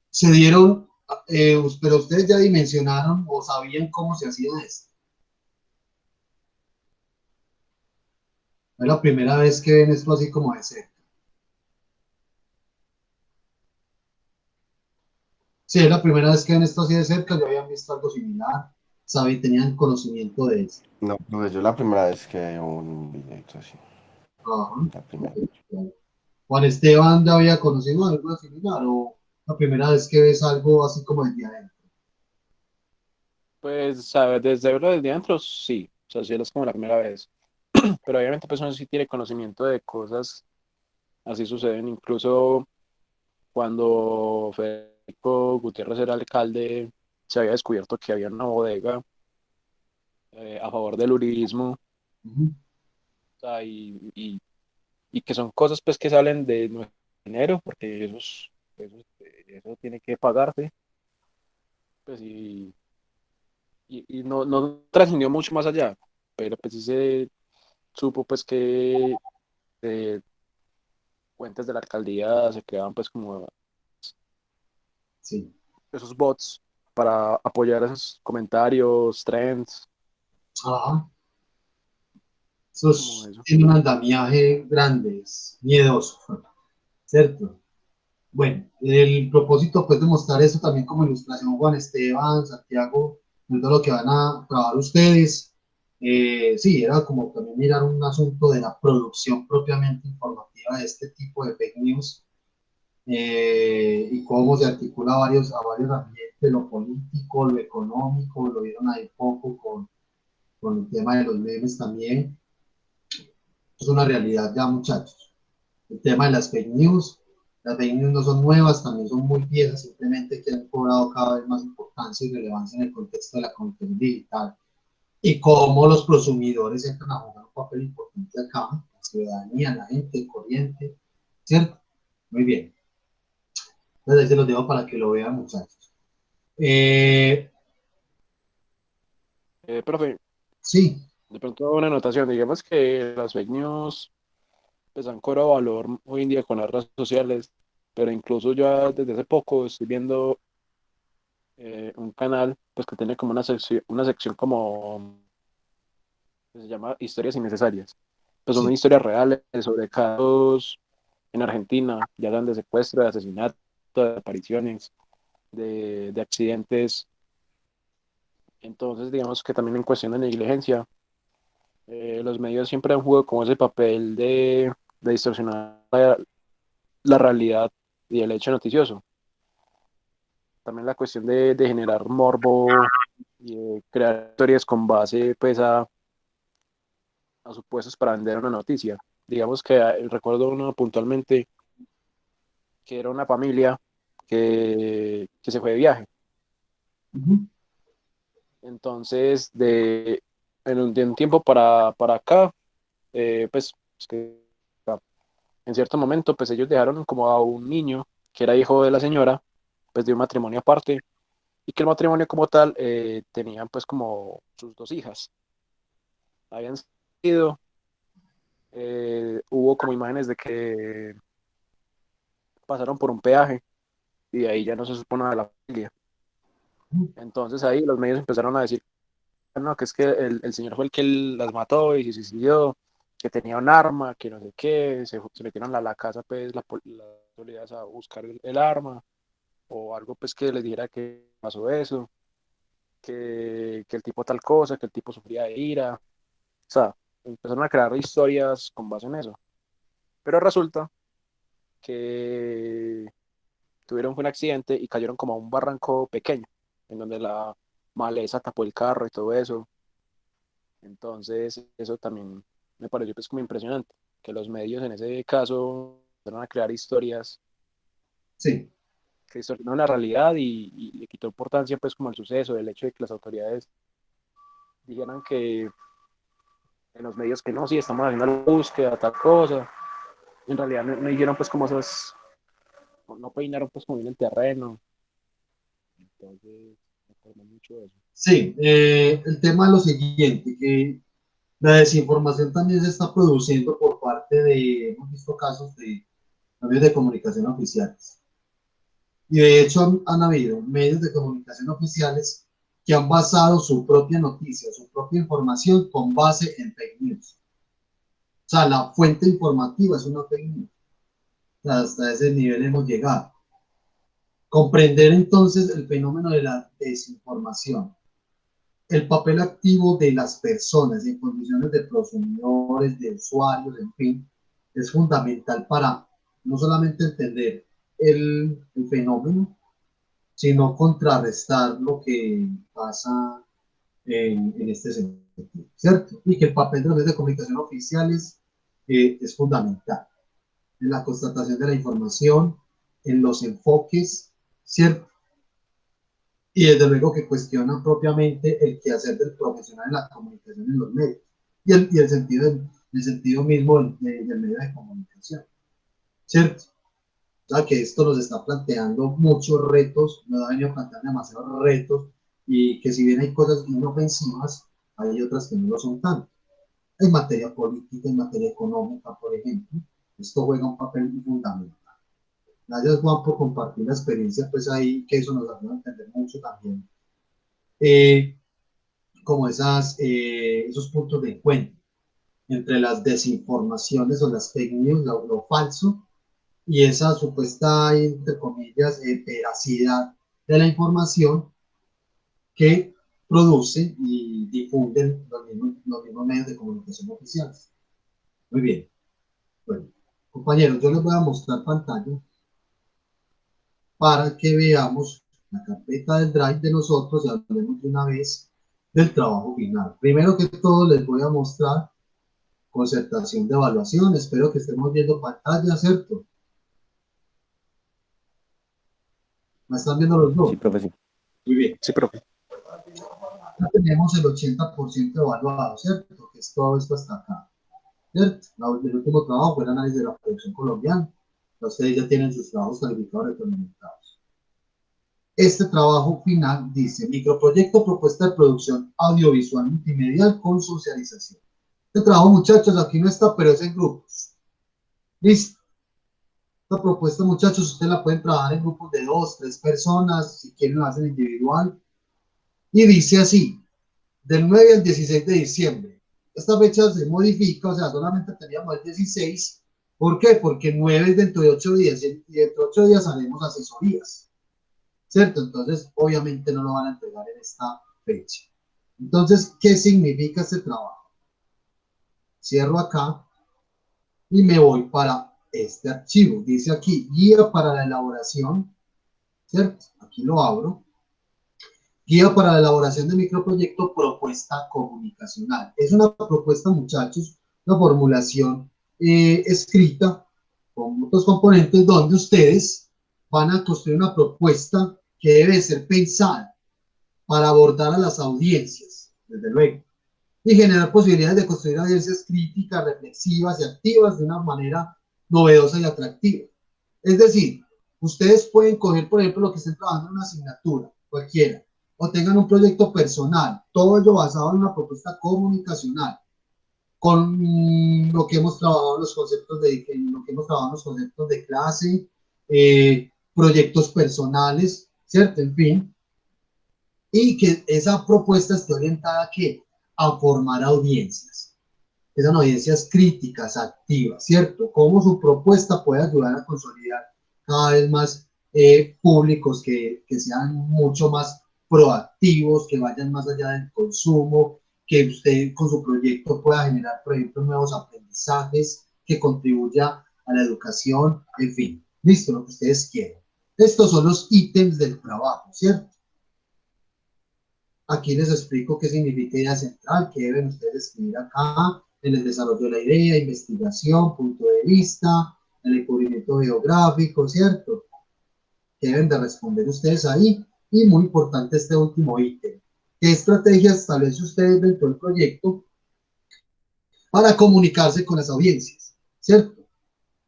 Se dieron, pero ustedes ya dimensionaron o sabían cómo se hacía esto. Es la primera vez que ven esto así como de cerca. Sí, es la primera vez que ven esto así de cerca. Ya habían visto algo similar. Tenían conocimiento de eso. No, pues yo la primera vez que veo un video así. Ajá. La primera. Juan Esteban ya había conocido algo similar o la primera vez que ves algo así como desde adentro. Pues, ¿sabes? Desde verlo desde adentro, sí. O sea, sí es como la primera vez. Pero obviamente pues uno sí tiene conocimiento de cosas así suceden. Incluso cuando Federico Federico Gutiérrez era alcalde, se había descubierto que había una bodega a favor del uribismo, Ujú. o sea, y que son cosas pues que salen de nuestro dinero, porque eso tiene que pagarse, pues y no trascendió mucho más allá, pero pues sí se supo pues que fuentes de la alcaldía se creaban pues como Sí. esos bots para apoyar esos comentarios, trends, Ajá. Eso como eso. tiene un andamiaje grande, es miedoso, ¿cierto? Bueno, el propósito pues de mostrar eso también como ilustración, Juan Esteban, Santiago, de todo lo que van a trabajar ustedes. Sí, era como también mirar un asunto de la producción propiamente informativa de este tipo de fake news, y cómo se articula a varios ambientes, lo político, lo económico, lo vieron ahí poco con el tema de los memes también. Es una realidad ya, muchachos. El tema de las fake news no son nuevas, también son muy viejas, simplemente que han cobrado cada vez más importancia y relevancia en el contexto de la contención digital y cómo los prosumidores entran a jugar un papel importante acá, la ciudadanía, la gente corriente, ¿cierto? Muy bien. Entonces ahí se los dejo para que lo vean, muchachos. Profe, Sí. de pronto una anotación, digamos que las fake news pues han cobrado valor hoy en día con las redes sociales, pero incluso ya desde hace poco estoy viendo un canal pues que tiene como una sección como que se llama Historias Innecesarias. Pues son Sí. historias reales sobre casos en Argentina, ya sean de secuestro, de asesinato, de apariciones, de accidentes. Entonces, digamos que también en cuestión de negligencia, los medios siempre han jugado como ese papel de distorsionar la realidad y el hecho noticioso. También la cuestión de generar morbo y de crear historias con base pues a supuestos para vender una noticia. Digamos que recuerdo uno puntualmente que era una familia que se fue de viaje. Uh-huh. Entonces, de un tiempo para acá, pues es que, en cierto momento, pues ellos dejaron como a un niño que era hijo de la señora, pues de un matrimonio aparte, y que el matrimonio como tal tenían pues como sus dos hijas. Habían sido, hubo como imágenes de que pasaron por un peaje y de ahí ya no se supo nada de la familia. Entonces ahí los medios empezaron a decir, no, que es que el señor fue el que las mató y se suicidó, que tenía un arma, que no sé qué, se metieron a la casa, pues, las autoridades a buscar el arma, o algo, pues, que les dijera que pasó eso, que el tipo tal cosa, que el tipo sufría de ira, o sea, empezaron a crear historias con base en eso. Pero resulta que tuvieron un accidente y cayeron como a un barranco pequeño, en donde la maleza tapó el carro y todo eso. Entonces, eso también me pareció pues como impresionante, que los medios en ese caso empezaron a crear historias Sí. que distorsionaron la realidad y le quitó importancia pues como el suceso, el hecho de que las autoridades dijeran que en los medios que no, sí, estamos haciendo la búsqueda, tal cosa. En realidad no hicieron pues como esas, no peinaron pues como bien el terreno. Entonces, me acuerdo mucho de eso. Sí, el tema es lo siguiente, que la desinformación también se está produciendo por parte de, hemos visto casos de medios de comunicación oficiales. Y de hecho han habido medios de comunicación oficiales que han basado su propia noticia, su propia información con base en fake news. O sea, la fuente informativa es una fake news. O sea, hasta ese nivel hemos llegado. Comprender entonces el fenómeno de la desinformación, el papel activo de las personas en condiciones de consumidores, de usuarios, en fin, es fundamental para no solamente entender el fenómeno, sino contrarrestar lo que pasa en este sentido, ¿cierto? Y que el papel de los medios de comunicación oficiales es fundamental en la constatación de la información, en los enfoques ¿cierto? Y desde luego que cuestiona propiamente el quehacer del profesional en la comunicación en los medios y el sentido mismo del medio de comunicación, ¿cierto? O sea que esto nos está planteando muchos retos, nos ha venido planteando demasiados retos, y que si bien hay cosas inofensivas, hay otras que no lo son tanto. En materia política, en materia económica, por ejemplo, esto juega un papel fundamental. Gracias, Juan, por compartir la experiencia, pues ahí, que eso nos ayuda a entender mucho también, como esos puntos de encuentro entre las desinformaciones o las fake news, lo falso, y esa supuesta, entre comillas, veracidad de la información que produce y difunden los mismos medios de comunicación oficiales. Muy bien. Bueno, compañeros, yo les voy a mostrar pantalla para que veamos la carpeta del Drive de nosotros y hablemos de una vez del trabajo final. Primero que todo, les voy a mostrar concertación de evaluación. Espero que estemos viendo pantalla, ¿cierto? ¿Me están viendo los dos? Sí, profe, sí. Muy bien. Sí, profe. Ya tenemos el 80% evaluado, ¿cierto? Que es todo esto hasta acá, ¿cierto? El último trabajo fue el análisis de la producción colombiana. Ustedes ya tienen sus trabajos calificados retroalimentados. Este trabajo final dice: microproyecto, propuesta de producción audiovisual multimedial con socialización. Este trabajo, muchachos, aquí no está, pero es en grupos. ¿Listo? Esta propuesta, muchachos, ustedes la pueden trabajar en grupos de 2, 3 personas, si quieren la hacen individual. Y dice así: del 9 al 16 de diciembre. Esta fecha se modifica, o sea, solamente teníamos el 16. ¿Por qué? Porque 9 es dentro de 8 días, y dentro de 8 días haremos asesorías, ¿cierto? Entonces, obviamente no lo van a entregar en esta fecha. Entonces, ¿qué significa este trabajo? Cierro acá y me voy para este archivo. Dice aquí, guía para la elaboración, ¿cierto? Aquí lo abro. Guía para la elaboración de microproyecto, propuesta comunicacional. Es una propuesta, muchachos, una formulación escrita con otros componentes donde ustedes van a construir una propuesta que debe ser pensada para abordar a las audiencias, desde luego, y generar posibilidades de construir audiencias críticas, reflexivas y activas de una manera novedosa y atractiva. Es decir, ustedes pueden coger, por ejemplo, lo que estén trabajando en una asignatura, cualquiera, o tengan un proyecto personal, todo ello basado en una propuesta comunicacional, con lo que hemos trabajado en los conceptos de clase, proyectos personales, ¿cierto? En fin, y que esa propuesta esté orientada a formar audiencias, que sean audiencias críticas, activas, ¿cierto? Cómo su propuesta puede ayudar a consolidar cada vez más públicos que sean mucho más proactivos, que vayan más allá del consumo, que usted con su proyecto pueda generar, por ejemplo, nuevos aprendizajes, que contribuya a la educación, en fin, listo, lo que ustedes quieran. Estos son los ítems del trabajo, ¿cierto? Aquí les explico qué significa idea central, que deben ustedes escribir acá, en el desarrollo de la idea, investigación, punto de vista, el descubrimiento geográfico, ¿cierto? Que deben de responder ustedes ahí. Y muy importante este último ítem. ¿Qué estrategias establece ustedes dentro del proyecto para comunicarse con las audiencias? ¿Cierto?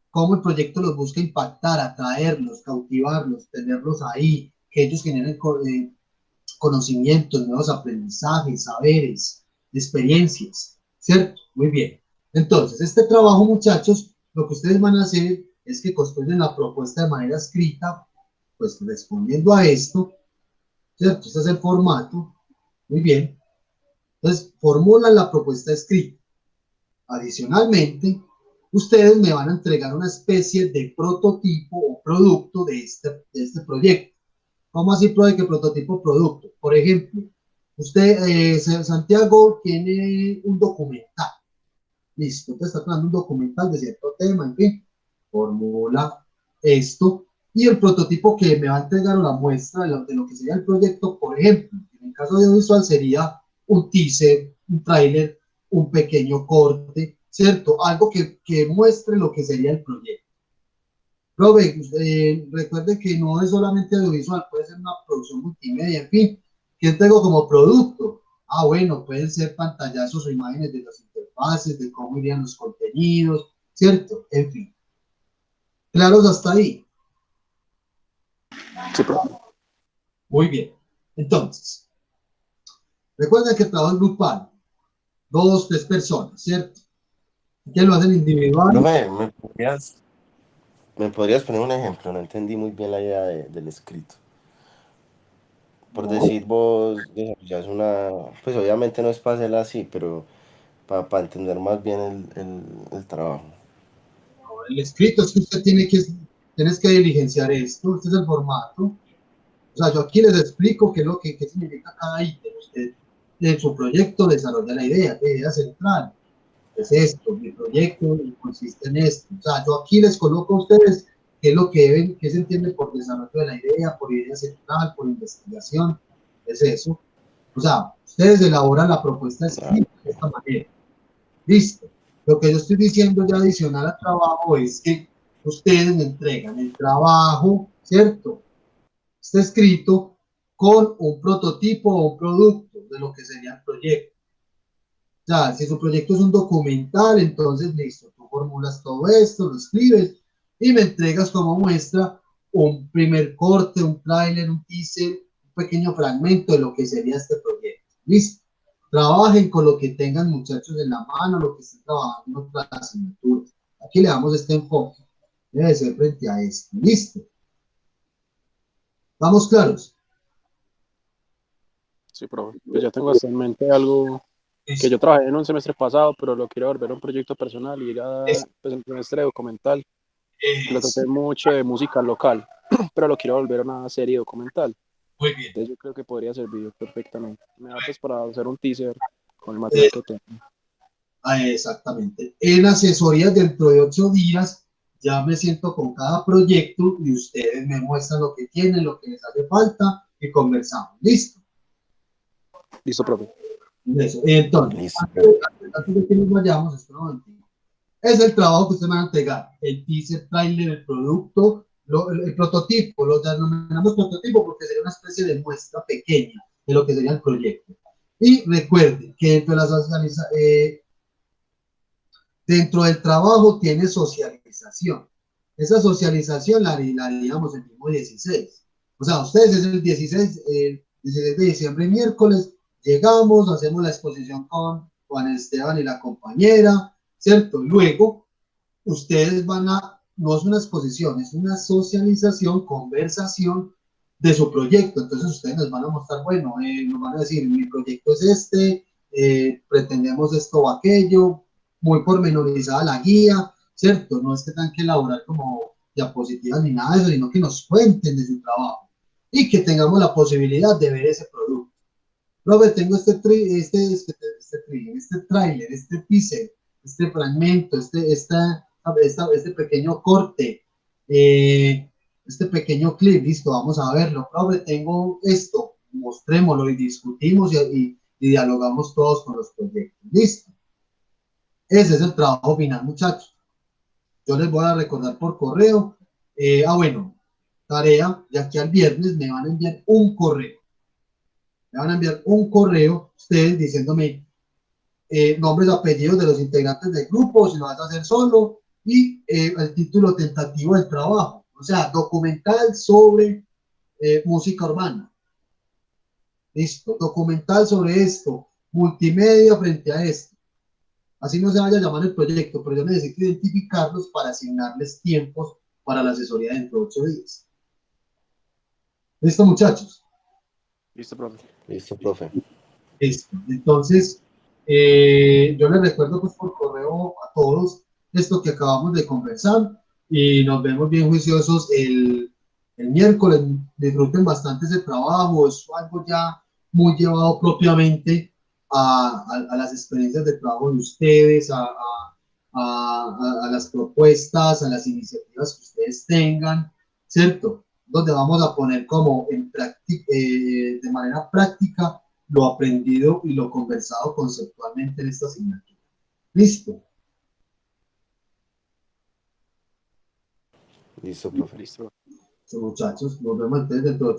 Cómo el proyecto los busca impactar, atraerlos, cautivarlos, tenerlos ahí, que ellos generen conocimientos, nuevos aprendizajes, saberes, experiencias, ¿cierto? Muy bien. Entonces, este trabajo, muchachos, lo que ustedes van a hacer es que construyen la propuesta de manera escrita, pues respondiendo a esto, ¿cierto? Este es el formato. Muy bien. Entonces, formulan la propuesta escrita. Adicionalmente, ustedes me van a entregar una especie de prototipo o producto de este proyecto. ¿Cómo así que prototipo producto? Por ejemplo, usted, Santiago, tiene un documental. Listo, usted está creando un documental de cierto tema, en fin, formula esto. Y el prototipo que me va a entregar o la muestra de lo que sería el proyecto, por ejemplo, en el caso audiovisual sería un teaser, un tráiler, un pequeño corte, ¿cierto? Algo que muestre lo que sería el proyecto. Profe, recuerde que no es solamente audiovisual, puede ser una producción multimedia, en fin. ¿Qué tengo como producto? Ah, bueno, pueden ser pantallazos o imágenes de las interfaces, de cómo irían los contenidos, ¿cierto? En fin. ¿Claros hasta ahí? Sí, profe. Muy bien. Entonces, recuerden que el trabajo es grupal. 2, 3 personas, ¿cierto? ¿Qué lo hacen individual? Profe, ¿me podrías poner un ejemplo? No entendí muy bien la idea del escrito. Por decir, vos desarrollás pues obviamente no es para hacerla así, pero para entender más bien el trabajo. El escrito es que usted tienes que diligenciar esto, este es el formato. O sea, yo aquí les explico qué significa cada ítem. Usted en su proyecto desarrolla la idea central. Es esto, mi proyecto consiste en esto. O sea, yo aquí les coloco a ustedes qué es lo que deben, qué se entiende por desarrollo de la idea, por idea central, por investigación. Es eso. O sea, ustedes elaboran la propuesta escrita de esta manera. Listo. Lo que yo estoy diciendo ya adicional al trabajo es que ustedes me entregan el trabajo, ¿cierto? Está escrito con un prototipo o un producto de lo que sería el proyecto. O sea, si su proyecto es un documental, entonces listo, tú formulas todo esto, lo escribes y me entregas como muestra un primer corte, un tráiler, un teaser, un pequeño fragmento de lo que sería este proyecto. Listo. Trabajen con lo que tengan muchachos en la mano, lo que estén trabajando en otras asignaturas. Aquí le damos este enfoque. Debe ser frente a esto. Listo. ¿Estamos claros? Sí, profe. Pues ya tengo hasta en mente algo que yo trabajé en un semestre pasado, pero lo quiero volver a un proyecto personal y era pues, un semestre documental. Lo traté mucho de música local, pero lo quiero volver a una serie documental. Muy bien. Entonces yo creo que podría servir perfectamente. Me da pues para hacer un teaser con el material que tengo. Exactamente. En asesorías dentro de 8 días ya me siento con cada proyecto y ustedes me muestran lo que tienen, lo que les hace falta y conversamos. ¿Listo? Listo, profe. Eso. Entonces, antes de que nos vayamos, es el trabajo que ustedes van a entregar. El teaser, trailer, el producto, el prototipo. Lo denominamos prototipo porque sería una especie de muestra pequeña de lo que sería el proyecto. Y recuerden que dentro del trabajo tiene socialización. Esa socialización la haríamos el mismo 16. O sea, ustedes es el 16 de diciembre, miércoles, llegamos, hacemos la exposición con Juan Esteban y la compañera, ¿cierto? Luego, ustedes no es una exposición, es una socialización, conversación de su proyecto. Entonces, ustedes nos van a mostrar, bueno, nos van a decir, mi proyecto es este, pretendemos esto o aquello, muy pormenorizada la guía, ¿cierto? No es que tengan que elaborar como diapositivas ni nada de eso, sino que nos cuenten de su trabajo y que tengamos la posibilidad de ver ese producto. Robert, tengo este tráiler, este teaser, este fragmento, este pequeño corte, este pequeño clip, listo, vamos a verlo. Robert, tengo esto, mostrémoslo y discutimos y dialogamos todos con los proyectos, listo. Ese es el trabajo final, muchachos. Yo les voy a recordar por correo. Bueno, tarea, de aquí al viernes me van a enviar un correo. Me van a enviar un correo, ustedes diciéndome nombres, apellidos de los integrantes del grupo, si lo vas a hacer solo, y el título tentativo del trabajo. O sea, documental sobre música urbana. Listo, documental sobre esto, multimedia frente a esto. Así no se vaya a llamar el proyecto, pero yo necesito identificarlos para asignarles tiempos para la asesoría dentro de 8 días. ¿Listo, muchachos? Listo, profe. Listo, profe. Listo. Entonces, yo les recuerdo pues por correo a todos esto que acabamos de conversar y nos vemos bien juiciosos el miércoles. Disfruten bastante ese trabajo, es algo ya muy llevado propiamente a las experiencias de trabajo de ustedes, a las propuestas, a las iniciativas que ustedes tengan, ¿cierto? Donde vamos a poner como en práctica, de manera práctica lo aprendido y lo conversado conceptualmente en esta asignatura. ¿Listo? Listo, profe. Listo. Muchachos, nos vemos entonces dentro de